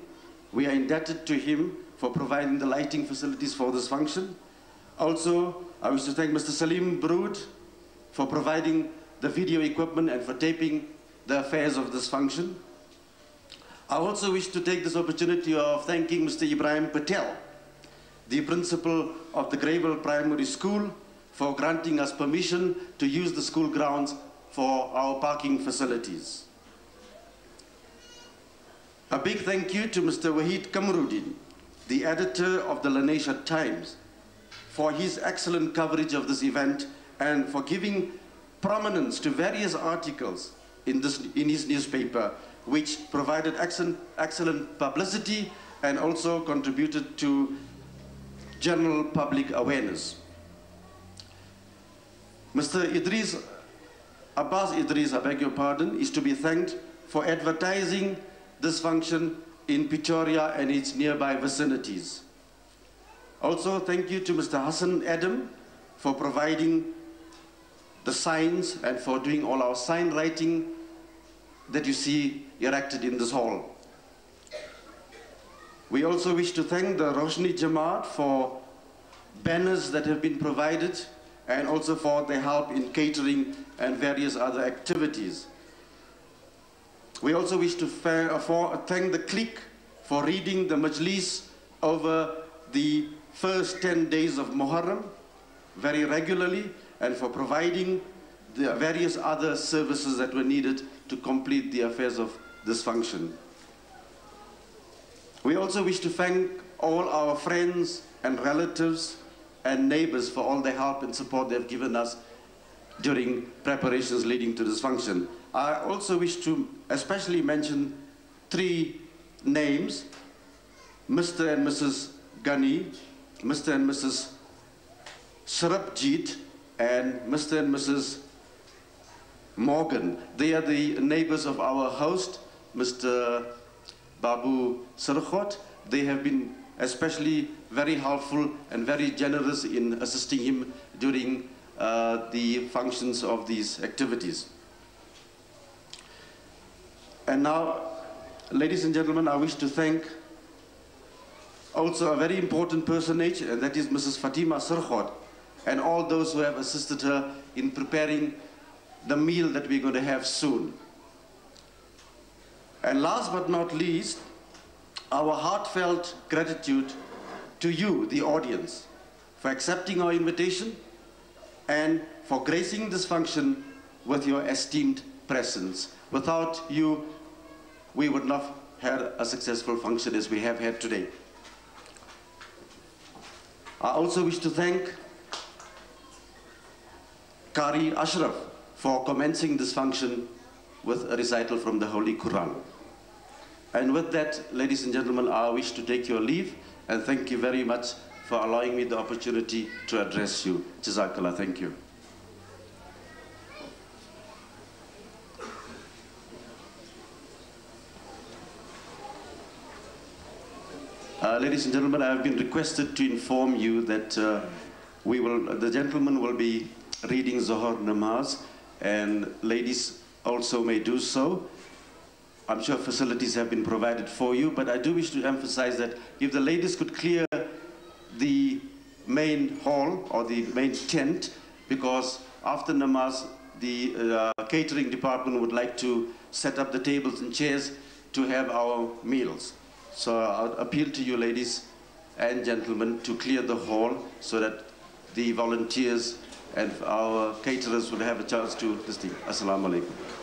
We are indebted to him for providing the lighting facilities for this function. Also, I wish to thank Mr. Salim Brood for providing the video equipment and for taping the affairs of this function. I also wish to take this opportunity of thanking Mr. Ibrahim Patel, the principal of the Greyville Primary School, for granting us permission to use the school grounds for our parking facilities. A big thank you to Mr. Wahid Kamruddin, the editor of the Lanesha Times, for his excellent coverage of this event and for giving prominence to various articles in his newspaper, which provided excellent publicity and also contributed to general public awareness. Mr. Abbas Idris, I beg your pardon, is to be thanked for advertising this function in Pretoria and its nearby vicinities. Also, thank you to Mr. Hassan Adam for providing the signs and for doing all our sign writing that you see erected in this hall. We also wish to thank the Roshni Jamaat for banners that have been provided and also for their help in catering and various other activities. We also wish to thank the clique for reading the Majlis over the first 10 days of Muharram very regularly and for providing the various other services that were needed to complete the affairs of this function. We also wish to thank all our friends and relatives and neighbors for all the help and support they've given us during preparations leading to this function. I also wish to especially mention 3 names: Mr. and Mrs. Ghani, Mr. and Mrs. Sarabjit, and Mr. and Mrs. Morgan. They are the neighbors of our host, Mr. Babu Sarkhot. They have been especially very helpful and very generous in assisting him during the functions of these activities. And now, ladies and gentlemen, I wish to thank also a very important personage, and that is Mrs. Fatima Sarkhot, and all those who have assisted her in preparing the meal that we're going to have soon. And last but not least, our heartfelt gratitude to you, the audience, for accepting our invitation, and for gracing this function with your esteemed presence. Without you, we would not have a successful function as we have had today. I also wish to thank Qari Ashraf for commencing this function with a recital from the Holy Quran. And with that, ladies and gentlemen, I wish to take your leave, and thank you very much for allowing me the opportunity to address you. Jazakallah, thank you. Ladies and gentlemen, I have been requested to inform you that the gentleman will be reading Zohar Namaz, and ladies also may do so. I'm sure facilities have been provided for you, but I do wish to emphasize that if the ladies could clear the main hall or the main tent, because after Namaz, the catering department would like to set up the tables and chairs to have our meals. So I would appeal to you ladies and gentlemen to clear the hall so that the volunteers and our caterers would have a chance to listen. Assalamu alaikum.